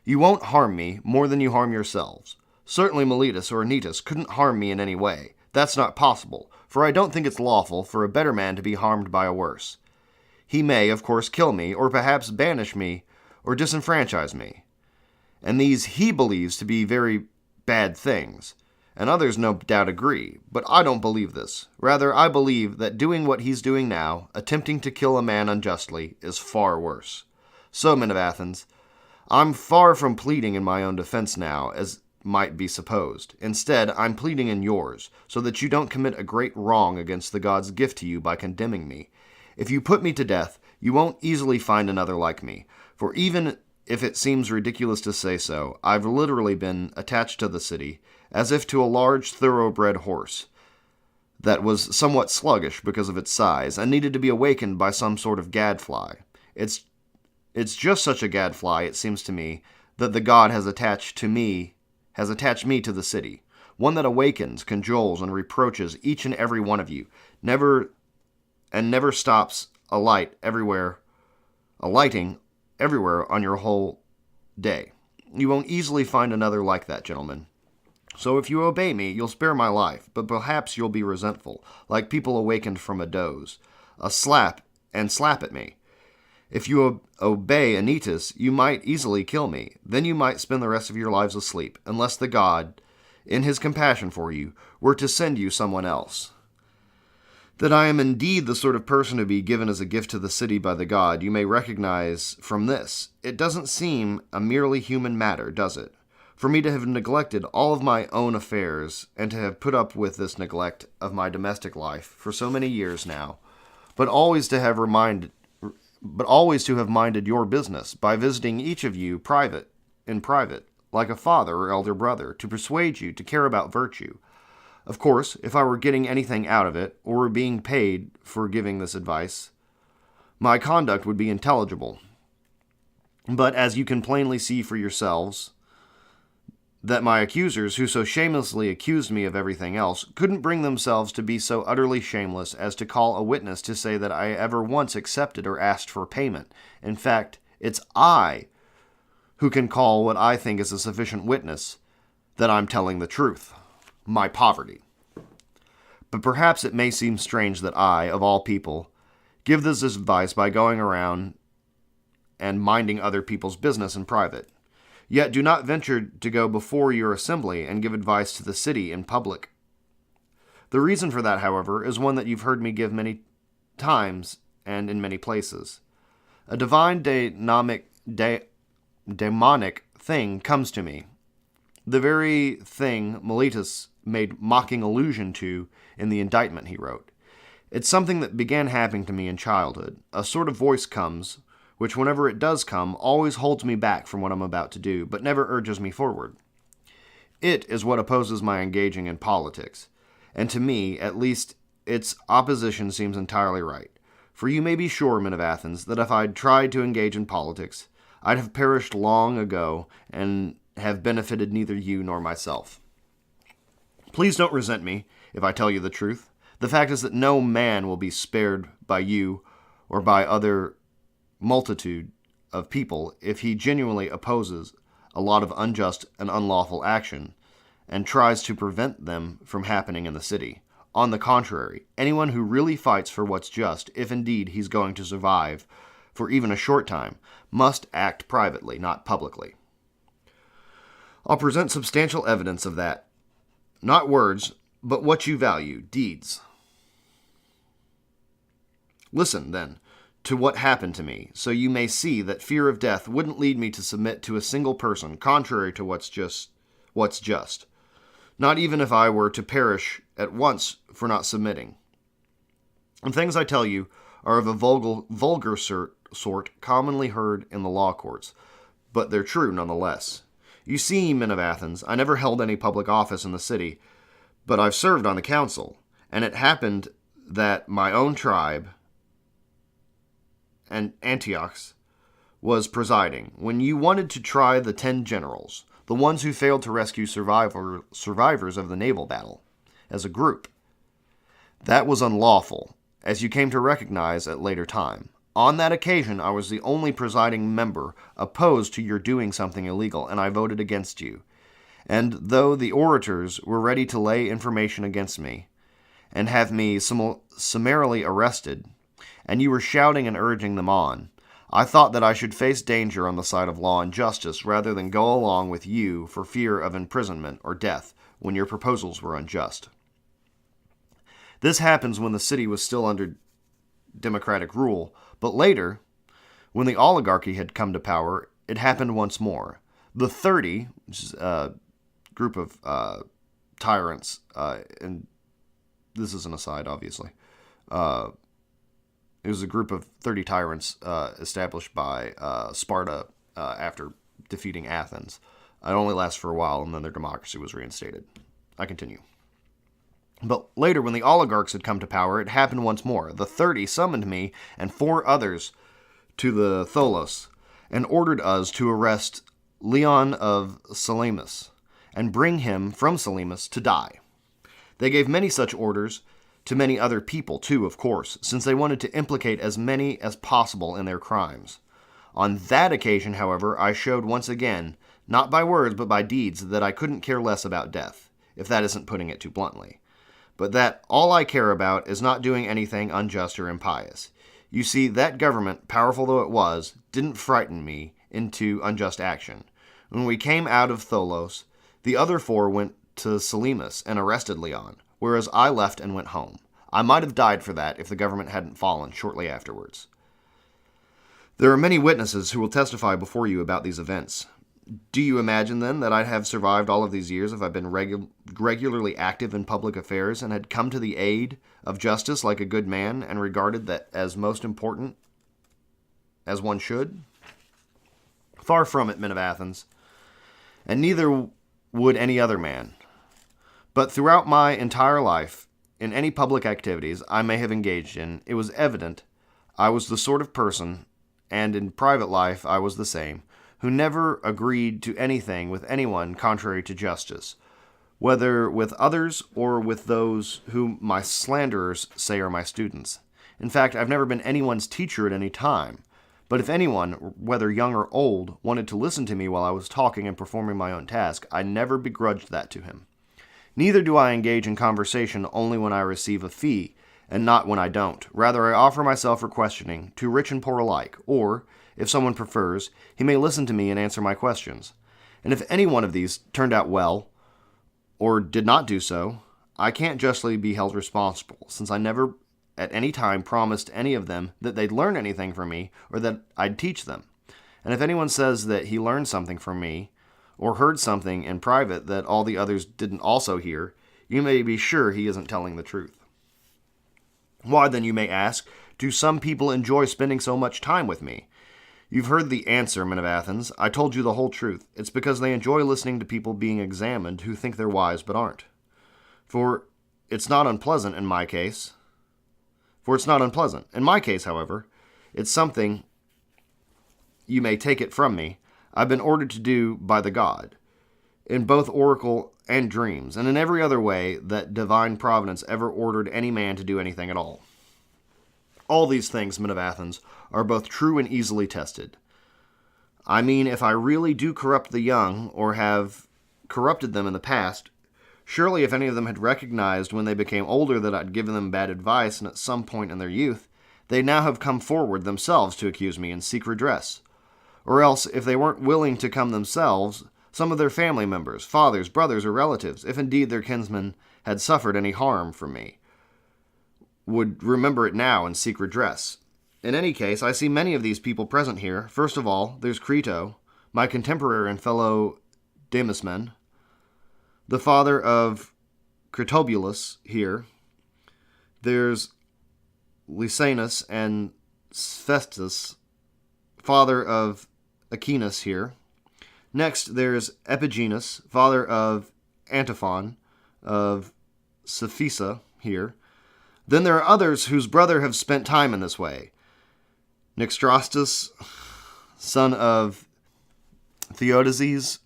you won't harm me more than you harm yourselves. Certainly Miletus or Anytus couldn't harm me in any way. That's not possible, for I don't think it's lawful for a better man to be harmed by a worse. He may, of course, kill me, or perhaps banish me, or disenfranchise me. And these he believes to be very bad things, and others no doubt agree, but I don't believe this. Rather, I believe that doing what he's doing now, attempting to kill a man unjustly, is far worse. So, men of Athens, I'm far from pleading in my own defense now, as might be supposed. Instead, I'm pleading in yours, so that you don't commit a great wrong against the god's gift to you by condemning me. If you put me to death, you won't easily find another like me, for even if it seems ridiculous to say so, I've literally been attached to the city, as if to a large thoroughbred horse that was somewhat sluggish because of its size, and needed to be awakened by some sort of gadfly. It's just such a gadfly, it seems to me, that the god has attached me to the city, one that awakens, cajoles, and reproaches each and every one of you, never stops alighting everywhere on your whole day. You won't easily find another like that, gentlemen. So if you obey me, you'll spare my life, but perhaps you'll be resentful, like people awakened from a doze. Slap at me. If you obey Anytus, you might easily kill me. Then you might spend the rest of your lives asleep, unless the god, in his compassion for you, were to send you someone else. That I am indeed the sort of person to be given as a gift to the city by the god, you may recognize from this. It doesn't seem a merely human matter, does it? For me to have neglected all of my own affairs, and to have put up with this neglect of my domestic life for so many years now, but always to have minded your business by visiting each of you in private, like a father or elder brother, to persuade you to care about virtue. Of course, if I were getting anything out of it, or were being paid for giving this advice, my conduct would be intelligible. But as you can plainly see for yourselves, that my accusers, who so shamelessly accused me of everything else, couldn't bring themselves to be so utterly shameless as to call a witness to say that I ever once accepted or asked for payment. In fact, it's I who can call what I think is a sufficient witness that I'm telling the truth, my poverty. But perhaps it may seem strange that I, of all people, give this advice by going around and minding other people's business in private. Yet do not venture to go before your assembly and give advice to the city in public. The reason for that, however, is one that you've heard me give many times and in many places. A divine demonic thing comes to me, the very thing Miletus made mocking allusion to in the indictment he wrote. It's something that began happening to me in childhood. A sort of voice comes, which whenever it does come, always holds me back from what I'm about to do, but never urges me forward. It is what opposes my engaging in politics, and to me, at least, its opposition seems entirely right. For you may be sure, men of Athens, that if I'd tried to engage in politics, I'd have perished long ago and have benefited neither you nor myself. Please don't resent me if I tell you the truth. The fact is that no man will be spared by you or by other multitude of people if he genuinely opposes a lot of unjust and unlawful action and tries to prevent them from happening in the city. On the contrary, anyone who really fights for what's just, if indeed he's going to survive for even a short time, must act privately, not publicly. I'll present substantial evidence of that. Not words, but what you value, deeds. Listen, then, to what happened to me, so you may see that fear of death wouldn't lead me to submit to a single person, contrary to what's just. Not even if I were to perish at once for not submitting. And things I tell you are of a vulgar sort commonly heard in the law courts, but they're true nonetheless. You see, men of Athens, I never held any public office in the city, but I've served on the council, and it happened that my own tribe and Antiochus was presiding when you wanted to try the 10 generals, the ones who failed to rescue survivors of the naval battle, as a group. That was unlawful, as you came to recognize at later time. On that occasion, I was the only presiding member opposed to your doing something illegal, and I voted against you. And though the orators were ready to lay information against me and have me summarily arrested, and you were shouting and urging them on, I thought that I should face danger on the side of law and justice rather than go along with you for fear of imprisonment or death when your proposals were unjust. This happens when the city was still under democratic rule, but later, when the oligarchy had come to power, it happened once more. The 30, which is a group of tyrants, and this is an aside, obviously, it was a group of 30 tyrants established by Sparta after defeating Athens. It only lasted for a while, and then their democracy was reinstated. I continue. But later, when the oligarchs had come to power, it happened once more. The 30 summoned me and 4 others to the Tholos and ordered us to arrest Leon of Salamis and bring him from Salamis to die. They gave many such orders to many other people, too, of course, since they wanted to implicate as many as possible in their crimes. On that occasion, however, I showed once again, not by words but by deeds, that I couldn't care less about death, if that isn't putting it too bluntly, but that all I care about is not doing anything unjust or impious. You see, that government, powerful though it was, didn't frighten me into unjust action. When we came out of Tholos, the other 4 went to Salamis and arrested Leon, whereas I left and went home. I might have died for that if the government hadn't fallen shortly afterwards. There are many witnesses who will testify before you about these events. Do you imagine, then, that I'd have survived all of these years if I'd been regularly active in public affairs and had come to the aid of justice like a good man and regarded that as most important as one should? Far from it, men of Athens. and neither would any other man. But throughout my entire life, in any public activities I may have engaged in, it was evident I was the sort of person, and in private life I was the same, who never agreed to anything with anyone contrary to justice, whether with others or with those whom my slanderers say are my students. In fact, I've never been anyone's teacher at any time, but if anyone, whether young or old, wanted to listen to me while I was talking and performing my own task, I never begrudged that to him. Neither do I engage in conversation only when I receive a fee, and not when I don't. Rather, I offer myself for questioning, to rich and poor alike, or, if someone prefers, he may listen to me and answer my questions. And if any one of these turned out well, or did not do so, I can't justly be held responsible, since I never at any time promised any of them that they'd learn anything from me, or that I'd teach them. And if anyone says that he learned something from me, or heard something in private that all the others didn't also hear, you may be sure he isn't telling the truth. Why, then, you may ask, do some people enjoy spending so much time with me? You've heard the answer, men of Athens. I told you the whole truth. It's because they enjoy listening to people being examined who think they're wise but aren't. For it's not unpleasant in my case. In my case, however, it's something, you may take it from me, I've been ordered to do by the God, in both oracle and dreams, and in every other way that divine providence ever ordered any man to do anything at all. All these things, men of Athens, are both true and easily tested. I mean, if I really do corrupt the young, or have corrupted them in the past, surely if any of them had recognized when they became older that I'd given them bad advice, and at some point in their youth, they'd now have come forward themselves to accuse me and seek redress. Or else, if they weren't willing to come themselves, some of their family members, fathers, brothers, or relatives, if indeed their kinsmen had suffered any harm from me, would remember it now and seek redress. In any case, I see many of these people present here. First of all, there's Crito, my contemporary and fellow Demasmen, the father of Critobulus here. There's Lysanus and Festus, father of Aquinas here. Next, there's Epigenus, father of Antiphon of Cephisa here. Then there are others whose brother have spent time in this way. Nicostratus, son of Theodosius,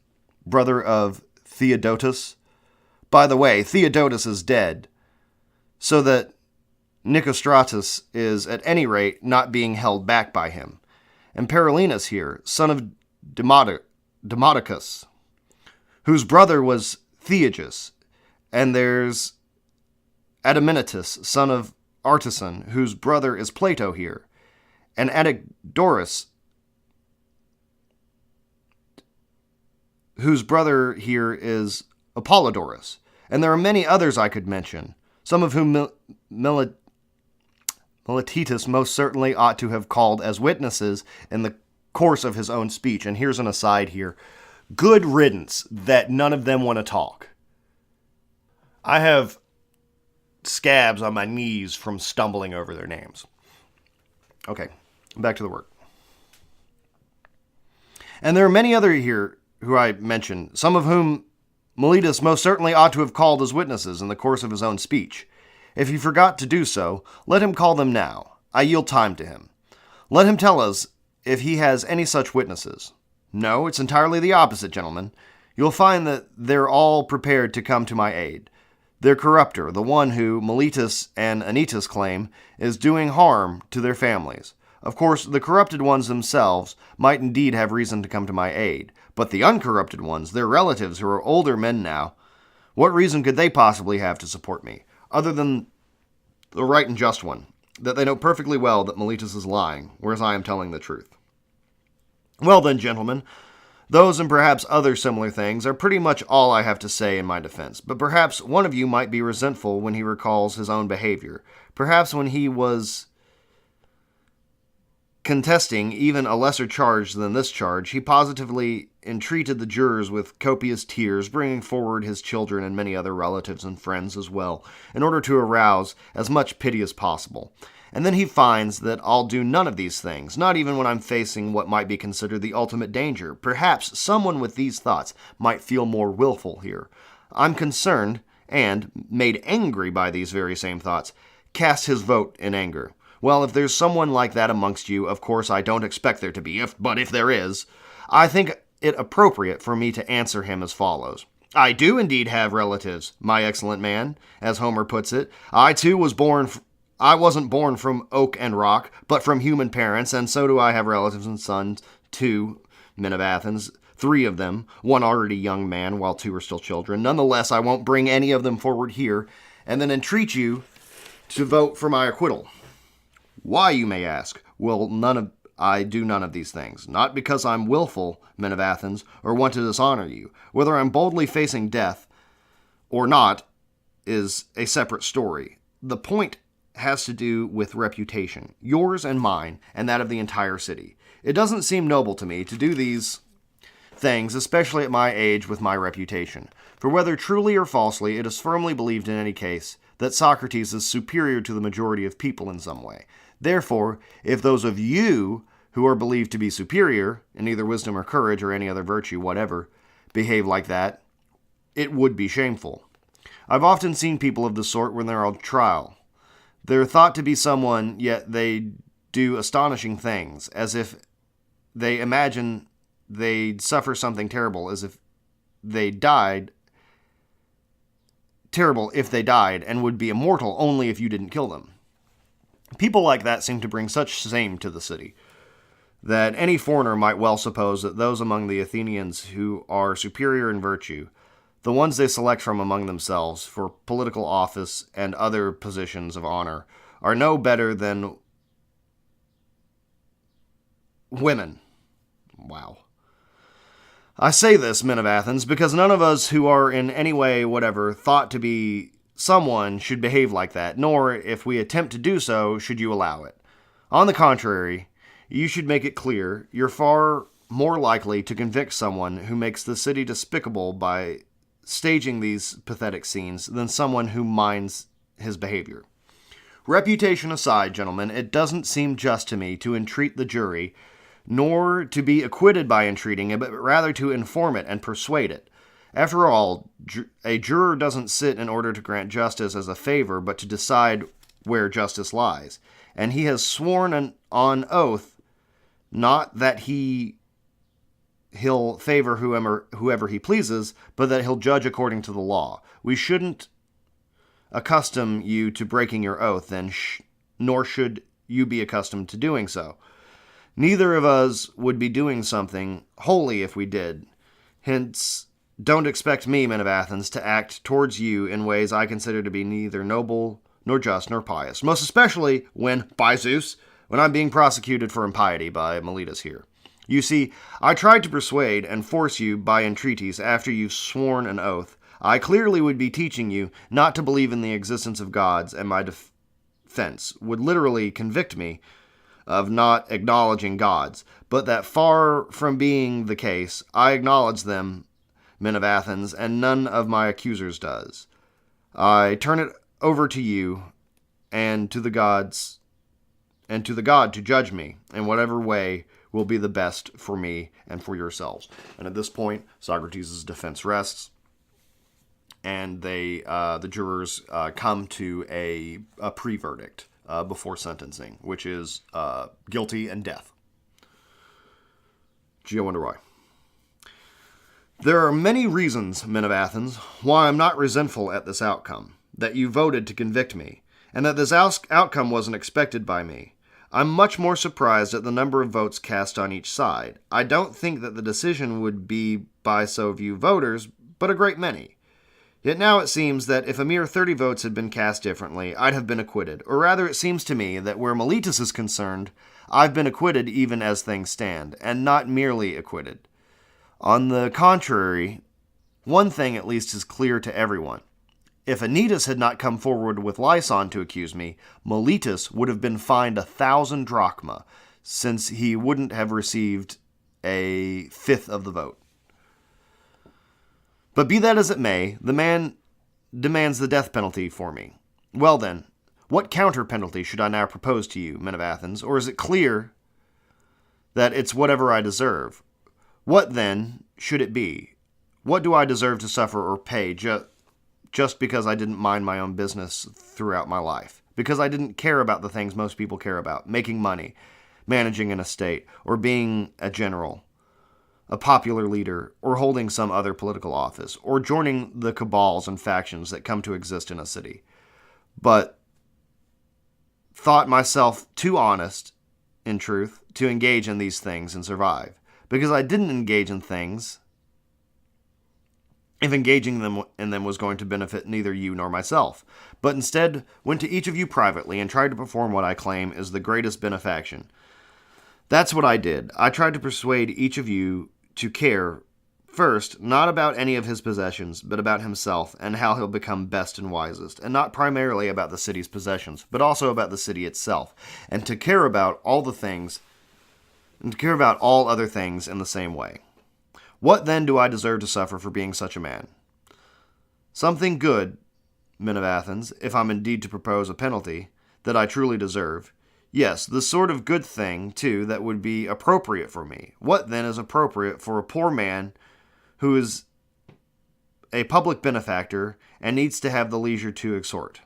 brother of Theodotus. By the way, Theodotus is dead, so that Nicostratus is, at any rate, not being held back by him. And Paralinus here, son of Demodocus, whose brother was Theagus. And there's Adaminatus, son of Artisan, whose brother is Plato here. And Anaxagoras, whose brother here is Apollodorus. And there are many others I could mention, some of whom Miletus most certainly ought to have called as witnesses in the course of his own speech. And here's an aside here. Good riddance that none of them want to talk. I have scabs on my knees from stumbling over their names. Okay, back to the work. And there are many other here who I mentioned, some of whom Miletus most certainly ought to have called as witnesses in the course of his own speech. If he forgot to do so, let him call them now. I yield time to him. Let him tell us if he has any such witnesses. No, it's entirely the opposite, gentlemen. You'll find that they're all prepared to come to my aid. Their corrupter, the one who, Miletus and Anytus claim, is doing harm to their families. Of course, the corrupted ones themselves might indeed have reason to come to my aid, but the uncorrupted ones, their relatives who are older men now, what reason could they possibly have to support me, other than the right and just one, that they know perfectly well that Miletus is lying, whereas I am telling the truth? Well then, gentlemen, those and perhaps other similar things are pretty much all I have to say in my defense, but perhaps one of you might be resentful when he recalls his own behavior. Perhaps when he was contesting even a lesser charge than this charge, he positively entreated the jurors with copious tears, bringing forward his children and many other relatives and friends as well, in order to arouse as much pity as possible. And then he finds that I'll do none of these things, not even when I'm facing what might be considered the ultimate danger. Perhaps someone with these thoughts might feel more willful here. I'm concerned, and, made angry by these very same thoughts, cast his vote in anger. Well, if there's someone like that amongst you, of course I don't expect there to be, but if there is, I think it appropriate for me to answer him as follows. I do indeed have relatives, my excellent man, as Homer puts it. I too I wasn't born from oak and rock, but from human parents, and so do I have relatives and sons, 2 men of Athens, 3 of them, 1 already young man, while 2 are still children. Nonetheless, I won't bring any of them forward here, and then entreat you to vote for my acquittal. Why, you may ask, will I do none of these things? Not because I'm willful, men of Athens, or want to dishonor you. Whether I'm boldly facing death or not is a separate story. The point has to do with reputation, yours and mine, and that of the entire city. It doesn't seem noble to me to do these things, especially at my age with my reputation. For whether truly or falsely, it is firmly believed in any case that Socrates is superior to the majority of people in some way. Therefore, if those of you who are believed to be superior, in either wisdom or courage or any other virtue whatever, behave like that, it would be shameful. I've often seen people of the sort when they're on trial. They're thought to be someone, yet they do astonishing things, as if they imagine they'd suffer something terrible, as if they died, and would be immortal only if you didn't kill them. People like that seem to bring such shame to the city, that any foreigner might well suppose that those among the Athenians who are superior in virtue, the ones they select from among themselves for political office and other positions of honor, are no better than women. Wow. I say this, men of Athens, because none of us who are in any way whatever thought to be someone should behave like that, nor, if we attempt to do so, should you allow it. On the contrary, you should make it clear you're far more likely to convict someone who makes the city despicable by staging these pathetic scenes than someone who minds his behavior. Reputation aside, gentlemen, it doesn't seem just to me to entreat the jury, nor to be acquitted by entreating it, but rather to inform it and persuade it. After all, a juror doesn't sit in order to grant justice as a favor, but to decide where justice lies. And he has sworn on oath not that he'll favor whoever he pleases, but that he'll judge according to the law. We shouldn't accustom you to breaking your oath, then, nor should you be accustomed to doing so. Neither of us would be doing something holy if we did. Hence, don't expect me, men of Athens, to act towards you in ways I consider to be neither noble, nor just, nor pious. Most especially when, by Zeus, when I'm being prosecuted for impiety by Meletus here. You see, I tried to persuade and force you by entreaties after you've sworn an oath. I clearly would be teaching you not to believe in the existence of gods, and my defense would literally convict me of not acknowledging gods, but that far from being the case, I acknowledge them, men of Athens, and none of my accusers does. I turn it over to you and to the gods, and to the God to judge me in whatever way will be the best for me and for yourselves. And at this point, Socrates' defense rests, and the jurors come to a pre-verdict before sentencing, which is guilty and death. Gee, I wonder why. There are many reasons, men of Athens, why I'm not resentful at this outcome, that you voted to convict me, and that this outcome wasn't expected by me. I'm much more surprised at the number of votes cast on each side. I don't think that the decision would be by so few voters, but a great many. Yet now it seems that if a mere 30 votes had been cast differently, I'd have been acquitted. Or rather, it seems to me that where Meletus is concerned, I've been acquitted even as things stand, and not merely acquitted. On the contrary, one thing at least is clear to everyone. If Anytus had not come forward with Lyson to accuse me, Meletus would have been fined 1,000 drachma, since he wouldn't have received a fifth of the vote. But be that as it may, the man demands the death penalty for me. Well then, what counter penalty should I now propose to you, men of Athens? Or is it clear that it's whatever I deserve? What then should it be? What do I deserve to suffer or pay just because I didn't mind my own business throughout my life? Because I didn't care about the things most people care about, making money, managing an estate, or being a general, a popular leader, or holding some other political office, or joining the cabals and factions that come to exist in a city. But thought myself too honest, in truth, to engage in these things and survive. Because I didn't engage in things if engaging in them was going to benefit neither you nor myself, but instead went to each of you privately and tried to perform what I claim is the greatest benefaction. That's what I did. I tried to persuade each of you to care, first, not about any of his possessions, but about himself and how he'll become best and wisest, and not primarily about the city's possessions, but also about the city itself, and to care about all the things, and to care about all other things in the same way. What then do I deserve to suffer for being such a man? Something good, men of Athens, if I'm indeed to propose a penalty that I truly deserve. Yes, the sort of good thing, too, that would be appropriate for me. What, then, is appropriate for a poor man who is a public benefactor and needs to have the leisure to exhort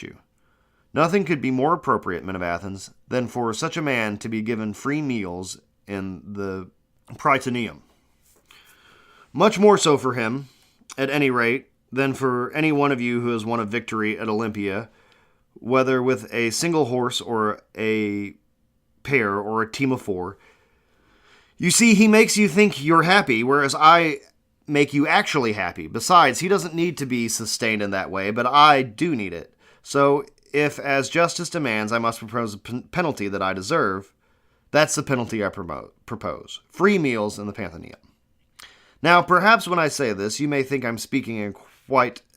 you? Nothing could be more appropriate, men of Athens, than for such a man to be given free meals in the Prytaneum. Much more so for him, at any rate, than for any one of you who has won a victory at Olympia, whether with a single horse or a pair or a team of four. You see, he makes you think you're happy, whereas I make you actually happy. Besides, he doesn't need to be sustained in that way, but I do need it. So, if, as justice demands, I must propose a penalty that I deserve, that's the penalty I propose. Free meals in the Prytaneum. Now, perhaps when I say this, you may think I'm speaking in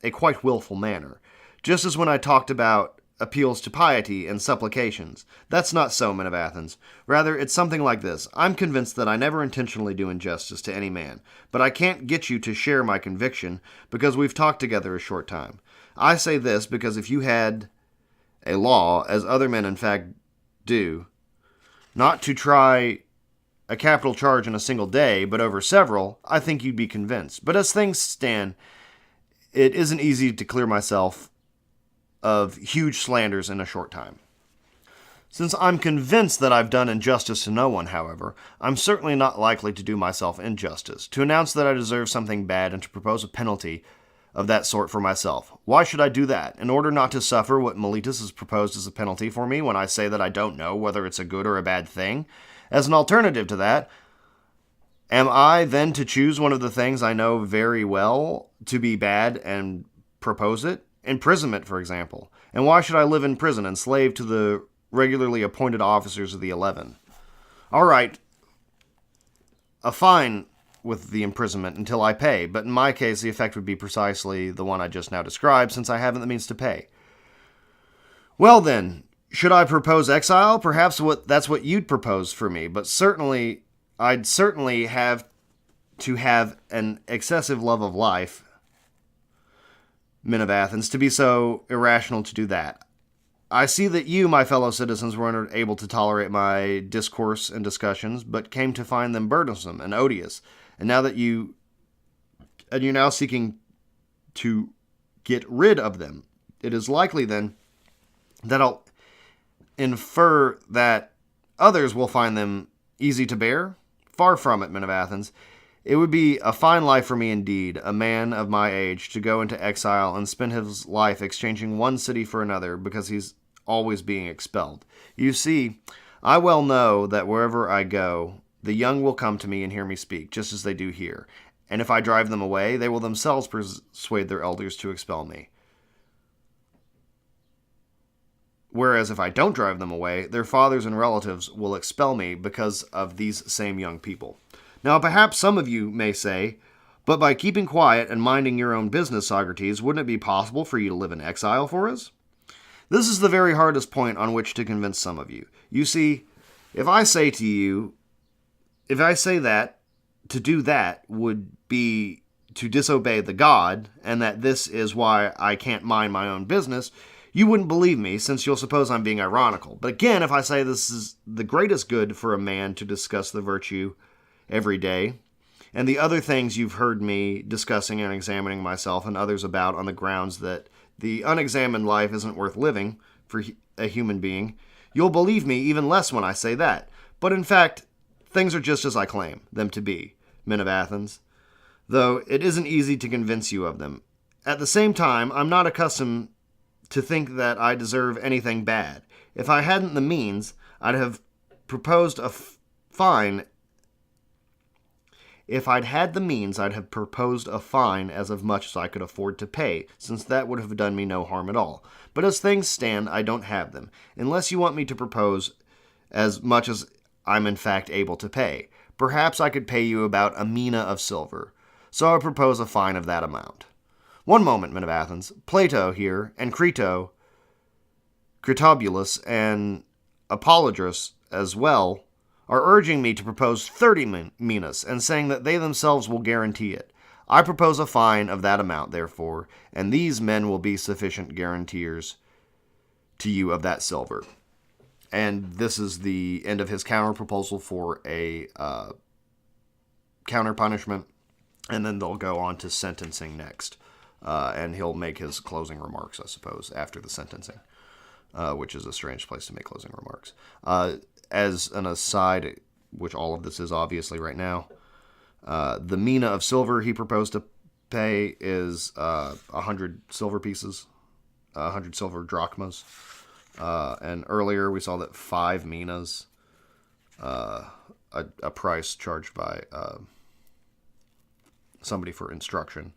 a quite willful manner, just as when I talked about appeals to piety and supplications. That's not so, men of Athens. Rather, it's something like this. I'm convinced that I never intentionally do injustice to any man, but I can't get you to share my conviction because we've talked together a short time. I say this because if you had a law, as other men in fact do, not to try a capital charge in a single day, but over several, I think you'd be convinced. But as things stand, it isn't easy to clear myself of huge slanders in a short time. Since I'm convinced that I've done injustice to no one, however, I'm certainly not likely to do myself injustice, to announce that I deserve something bad and to propose a penalty of that sort for myself. Why should I do that? In order not to suffer what Miletus has proposed as a penalty for me when I say that I don't know whether it's a good or a bad thing? As an alternative to that, am I then to choose one of the things I know very well to be bad and propose it? Imprisonment, for example. And why should I live in prison, enslaved to the regularly appointed officers of the 11? All right, a fine with the imprisonment until I pay, but in my case the effect would be precisely the one I just now described, since I haven't the means to pay. Well then, should I propose exile? Perhaps that's what you'd propose for me, but I'd certainly have to have an excessive love of life, men of Athens, to be so irrational to do that. I see that you, my fellow citizens, were unable to tolerate my discourse and discussions, but came to find them burdensome and odious. And you're now seeking to get rid of them. It is likely then that I'll infer that others will find them easy to bear. Far from it, men of Athens. It would be a fine life for me indeed, a man of my age, to go into exile and spend his life exchanging one city for another because he's always being expelled. You see, I well know that wherever I go, the young will come to me and hear me speak, just as they do here. And if I drive them away, they will themselves persuade their elders to expel me. Whereas if I don't drive them away, their fathers and relatives will expel me because of these same young people. Now, perhaps some of you may say, but by keeping quiet and minding your own business, Socrates, wouldn't it be possible for you to live in exile for us? This is the very hardest point on which to convince some of you. You see, if I say that to do that would be to disobey the God, and that this is why I can't mind my own business, you wouldn't believe me, since you'll suppose I'm being ironical. But again, if I say this is the greatest good for a man to discuss the virtue every day, and the other things you've heard me discussing and examining myself and others about on the grounds that the unexamined life isn't worth living for a human being, you'll believe me even less when I say that. But in fact, things are just as I claim them to be, men of Athens, though it isn't easy to convince you of them. At the same time, I'm not accustomed to think that I deserve anything bad. If I hadn't the means, I'd have proposed a fine. If I'd had the means, I'd have proposed a fine as of much as I could afford to pay, since that would have done me no harm at all. But as things stand, I don't have them, unless you want me to propose as much as I'm in fact able to pay. Perhaps I could pay you about a mina of silver, so I propose a fine of that amount. One moment, men of Athens. Plato here, and Critobulus, and Apologras as well, are urging me to propose 30 minas, and saying that they themselves will guarantee it. I propose a fine of that amount, therefore, and these men will be sufficient guarantors to you of that silver. And this is the end of his counter-proposal for a counter-punishment, and then they'll go on to sentencing next. And he'll make his closing remarks, I suppose, after the sentencing, which is a strange place to make closing remarks. As an aside, which all of this is obviously right now, the mina of silver he proposed to pay is 100 silver pieces, 100 silver drachmas. And earlier we saw that 5 minas, a price charged by somebody for instruction.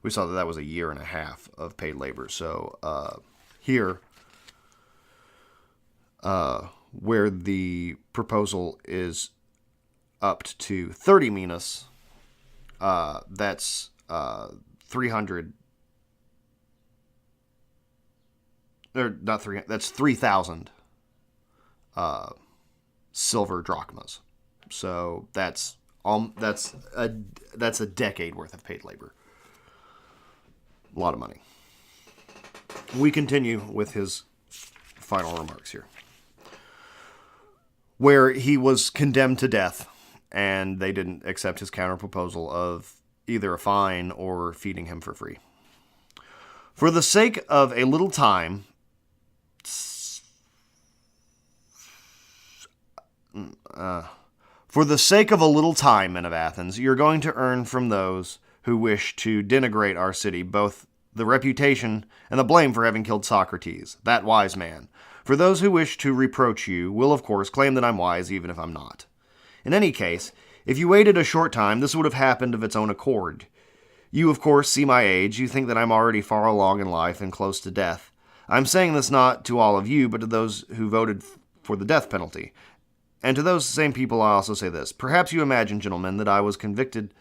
We saw that that was a year and a half of paid labor. So here, where the proposal is upped to 30 minas, that's 300, or not 300, that's 3,000 silver drachmas. So that's a decade worth of paid labor. A lot of money. We continue with his final remarks here, where he was condemned to death, and they didn't accept his counter-proposal of either a fine or feeding him for free. For the sake of a little time, men of Athens, you're going to earn from those who wish to denigrate our city both the reputation and the blame for having killed Socrates, that wise man. For those who wish to reproach you will, of course, claim that I'm wise, even if I'm not. In any case, if you waited a short time, this would have happened of its own accord. You, of course, see my age. You think that I'm already far along in life and close to death. I'm saying this not to all of you, but to those who voted for the death penalty. And to those same people I also say this. Perhaps you imagine, gentlemen, that I was convicted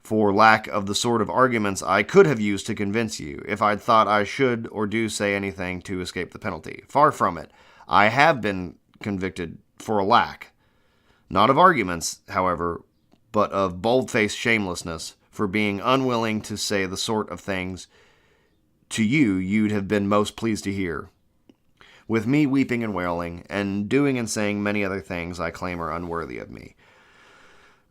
for lack of the sort of arguments I could have used to convince you, if I'd thought I should or do say anything to escape the penalty. Far from it. I have been convicted for a lack, not of arguments, however, but of bold-faced shamelessness, for being unwilling to say the sort of things to you'd have been most pleased to hear. With me weeping and wailing, and doing and saying many other things I claim are unworthy of me.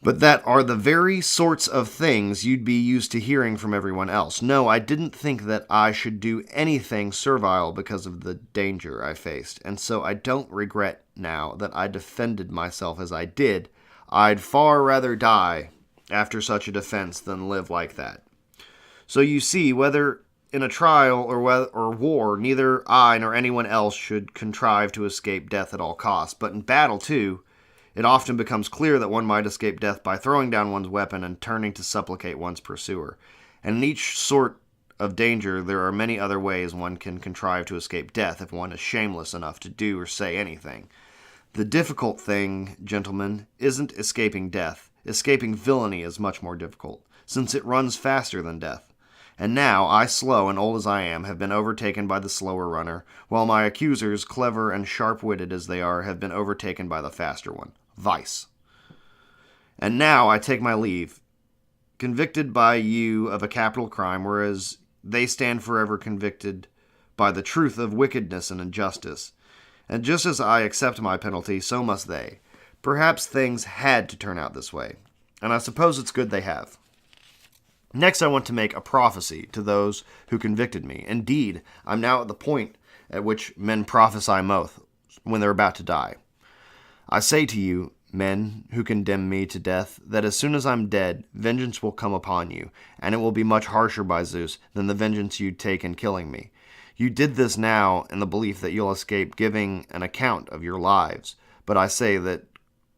But that are the very sorts of things you'd be used to hearing from everyone else. No, I didn't think that I should do anything servile because of the danger I faced, and so I don't regret now that I defended myself as I did. I'd far rather die after such a defense than live like that. So you see, whether in a trial or war, neither I nor anyone else should contrive to escape death at all costs. But in battle, too, it often becomes clear that one might escape death by throwing down one's weapon and turning to supplicate one's pursuer. And in each sort of danger, there are many other ways one can contrive to escape death if one is shameless enough to do or say anything. The difficult thing, gentlemen, isn't escaping death. Escaping villainy is much more difficult, since it runs faster than death. And now I, slow and old as I am, have been overtaken by the slower runner, while my accusers, clever and sharp-witted as they are, have been overtaken by the faster one, vice. And now I take my leave, convicted by you of a capital crime, whereas they stand forever convicted by the truth of wickedness and injustice. And just as I accept my penalty, so must they. Perhaps things had to turn out this way, and I suppose it's good they have. Next, I want to make a prophecy to those who convicted me. Indeed, I'm now at the point at which men prophesy most, when they're about to die. I say to you, men who condemn me to death, that as soon as I'm dead, vengeance will come upon you, and it will be much harsher by Zeus than the vengeance you'd take in killing me. You did this now in the belief that you'll escape giving an account of your lives, but I say that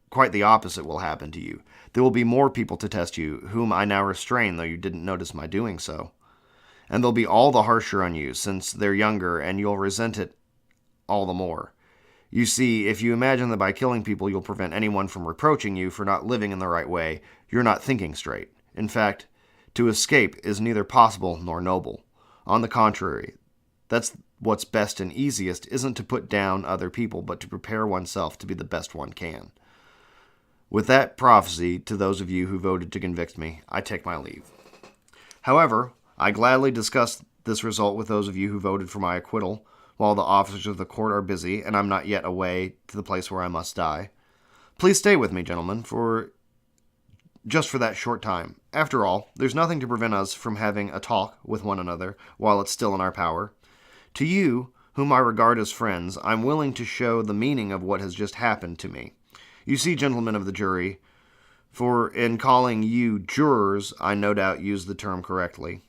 quite the opposite will happen to you. There will be more people to test you, whom I now restrain, though you didn't notice my doing so. And they'll be all the harsher on you, since they're younger, and you'll resent it all the more. You see, if you imagine that by killing people you'll prevent anyone from reproaching you for not living in the right way, you're not thinking straight. In fact, to escape is neither possible nor noble. On the contrary, that's what's best and easiest isn't to put down other people, but to prepare oneself to be the best one can. With that prophecy, to those of you who voted to convict me, I take my leave. However, I gladly discuss this result with those of you who voted for my acquittal, while the officers of the court are busy, and I'm not yet away to the place where I must die. Please stay with me, gentlemen, just for that short time. After all, there's nothing to prevent us from having a talk with one another while it's still in our power. To you, whom I regard as friends, I'm willing to show the meaning of what has just happened to me. You see, gentlemen of the jury, for in calling you jurors, I no doubt use the term correctly.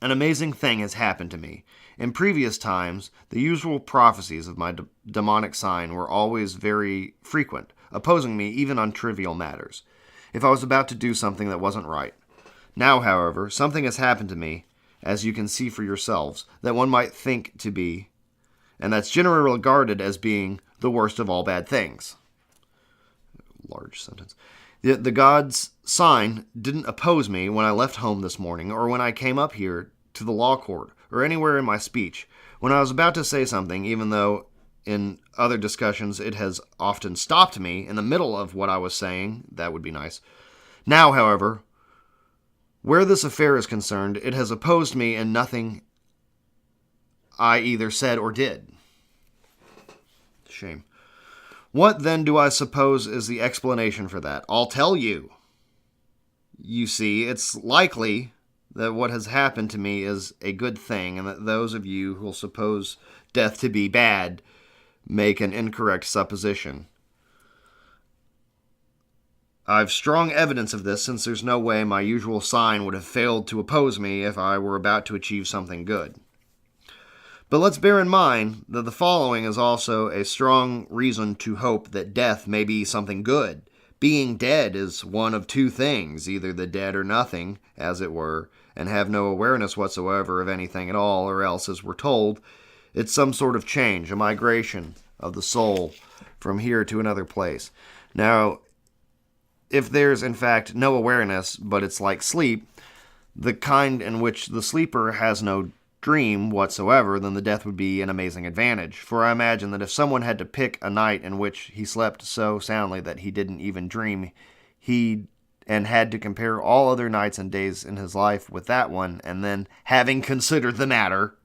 An amazing thing has happened to me. In previous times, the usual prophecies of my demonic sign were always very frequent, opposing me even on trivial matters, if I was about to do something that wasn't right. Now, however, something has happened to me, as you can see for yourselves, that one might think to be, and that's generally regarded as being the worst of all bad things. Large sentence. The God's sign didn't oppose me when I left home this morning, or when I came up here to the law court, or anywhere in my speech. When I was about to say something, even though in other discussions it has often stopped me in the middle of what I was saying, that would be nice. Now, however, where this affair is concerned, it has opposed me in nothing I either said or did. Shame. What, then, do I suppose is the explanation for that? I'll tell you. You see, it's likely that what has happened to me is a good thing, and that those of you who will suppose death to be bad make an incorrect supposition. I've strong evidence of this, since there's no way my usual sign would have failed to oppose me if I were about to achieve something good. But let's bear in mind that the following is also a strong reason to hope that death may be something good. Being dead is one of two things, either the dead or nothing, as it were, and have no awareness whatsoever of anything at all, or else, as we're told, it's some sort of change, a migration of the soul from here to another place. Now, if there's in fact no awareness, but it's like sleep, the kind in which the sleeper has no dream whatsoever, then the death would be an amazing advantage. For I imagine that if someone had to pick a night in which he slept so soundly that he didn't even dream, and had to compare all other nights and days in his life with that one, and then, having considered the matter,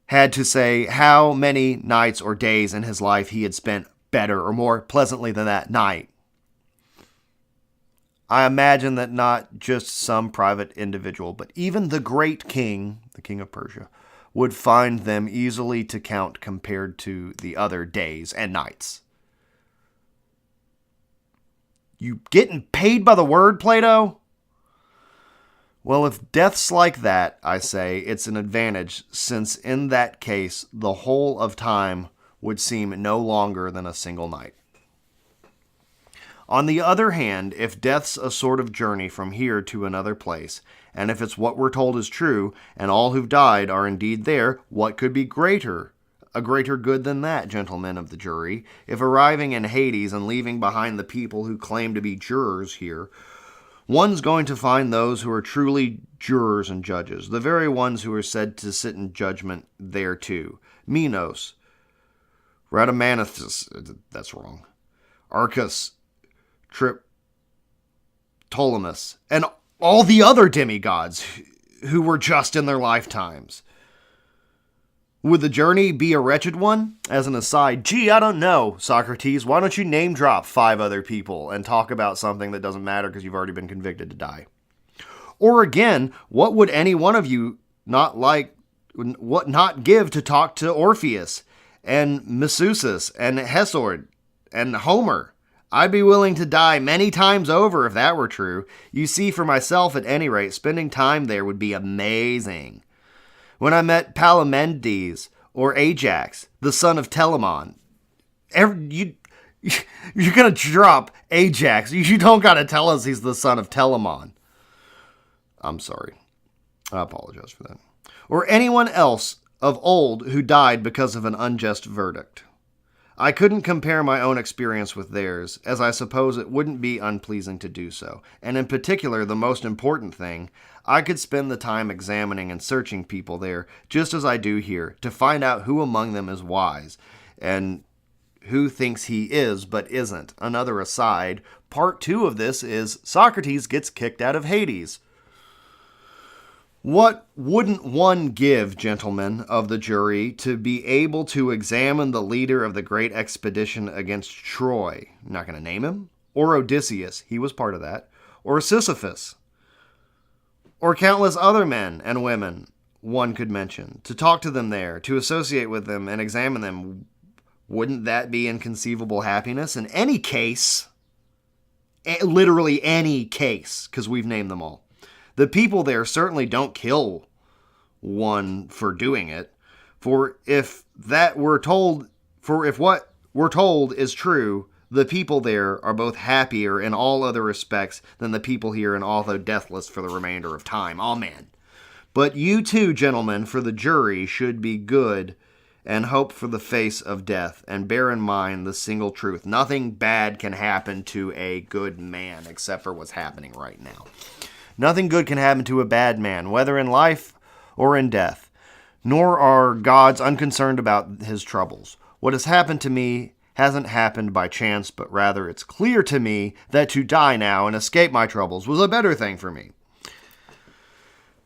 had to say how many nights or days in his life he had spent better or more pleasantly than that night. I imagine that not just some private individual, but even the great king, the king of Persia, would find them easily to count compared to the other days and nights. You getting paid by the word, Plato? Well, if death's like that, I say, it's an advantage, since in that case, the whole of time would seem no longer than a single night. On the other hand, if death's a sort of journey from here to another place, and if it's what we're told is true, and all who've died are indeed there, what could be a greater good than that, gentlemen of the jury, if arriving in Hades and leaving behind the people who claim to be jurors here, One's going to find those who are truly jurors and judges, the very ones who are said to sit in judgment there too. Minos, Rhadamanthus, that's wrong, Arcus, Ptolemy, and all the other demigods who were just in their lifetimes. Would the journey be a wretched one? As an aside, gee, I don't know, Socrates. Why don't you name drop 5 other people and talk about something that doesn't matter because you've already been convicted to die? Or again, what would any one of you not give to talk to Orpheus and Missusus and Hesiod and Homer? I'd be willing to die many times over if that were true. You see, for myself at any rate, spending time there would be amazing. When I met Palamedes or Ajax, the son of Telamon, you're going to drop Ajax. You don't got to tell us he's the son of Telamon. I'm sorry. I apologize for that. Or anyone else of old who died because of an unjust verdict. I couldn't compare my own experience with theirs, as I suppose it wouldn't be unpleasing to do so. And in particular, the most important thing, I could spend the time examining and searching people there, just as I do here, to find out who among them is wise, and who thinks he is but isn't. Another aside, part 2 of this is Socrates gets kicked out of Hades. What wouldn't one give, gentlemen of the jury, to be able to examine the leader of the great expedition against Troy? I'm not going to name him. Or Odysseus, he was part of that. Or Sisyphus. Or countless other men and women one could mention. To talk to them there, to associate with them and examine them. Wouldn't that be inconceivable happiness? In any case, literally any case, because we've named them all. The people there certainly don't kill one for doing it. For if what we're told is true, the people there are both happier in all other respects than the people here, and although deathless for the remainder of time. Amen. But you too, gentlemen, for the jury, should be good and hope for the face of death, and bear in mind the single truth. Nothing bad can happen to a good man, except for what's happening right now. Nothing good can happen to a bad man, whether in life or in death, nor are gods unconcerned about his troubles. What has happened to me hasn't happened by chance, but rather it's clear to me that to die now and escape my troubles was a better thing for me.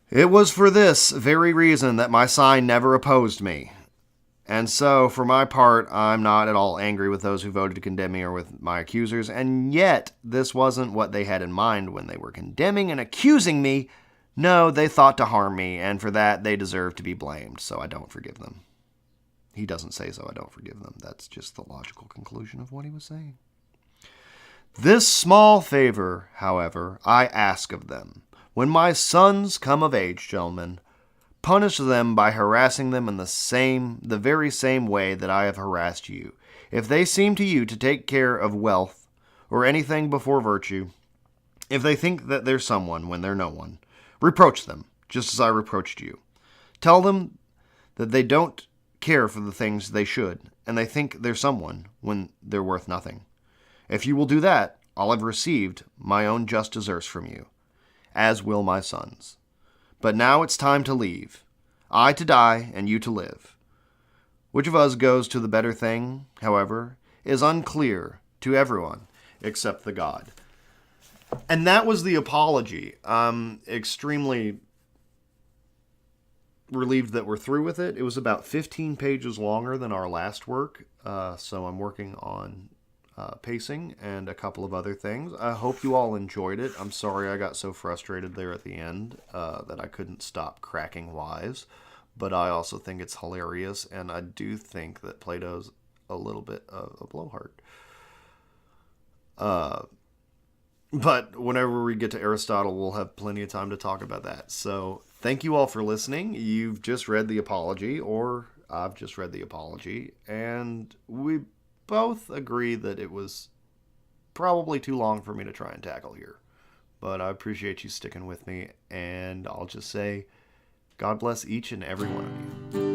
It was for this very reason that my sign never opposed me. And so, for my part, I'm not at all angry with those who voted to condemn me or with my accusers, and yet this wasn't what they had in mind when they were condemning and accusing me. No, they thought to harm me, and for that they deserve to be blamed, so I don't forgive them. He doesn't say so, I don't forgive them. That's just the logical conclusion of what he was saying. This small favor, however, I ask of them. When my sons come of age, gentlemen, punish them by harassing them in the very same way that I have harassed you. If they seem to you to take care of wealth or anything before virtue, if they think that they're someone when they're no one, reproach them, just as I reproached you. Tell them that they don't care for the things they should, and they think they're someone when they're worth nothing. If you will do that, I'll have received my own just deserts from you, as will my sons. But now it's time to leave. I to die, and you to live. Which of us goes to the better thing, however, is unclear to everyone except the God. And that was the apology. I'm extremely relieved that we're through with it. It was about 15 pages longer than our last work, so I'm working on pacing and a couple of other things. I hope you all enjoyed it. I'm sorry I got so frustrated there at the end that I couldn't stop cracking wise, but I also think it's hilarious, and I do think that Plato's a little bit of a blowhard. But whenever we get to Aristotle, we'll have plenty of time to talk about that. So thank you all for listening. You've just read the Apology, or I've just read the Apology, and we both agree that it was probably too long for me to try and tackle here. But I appreciate you sticking with me, and I'll just say, God bless each and every one of you.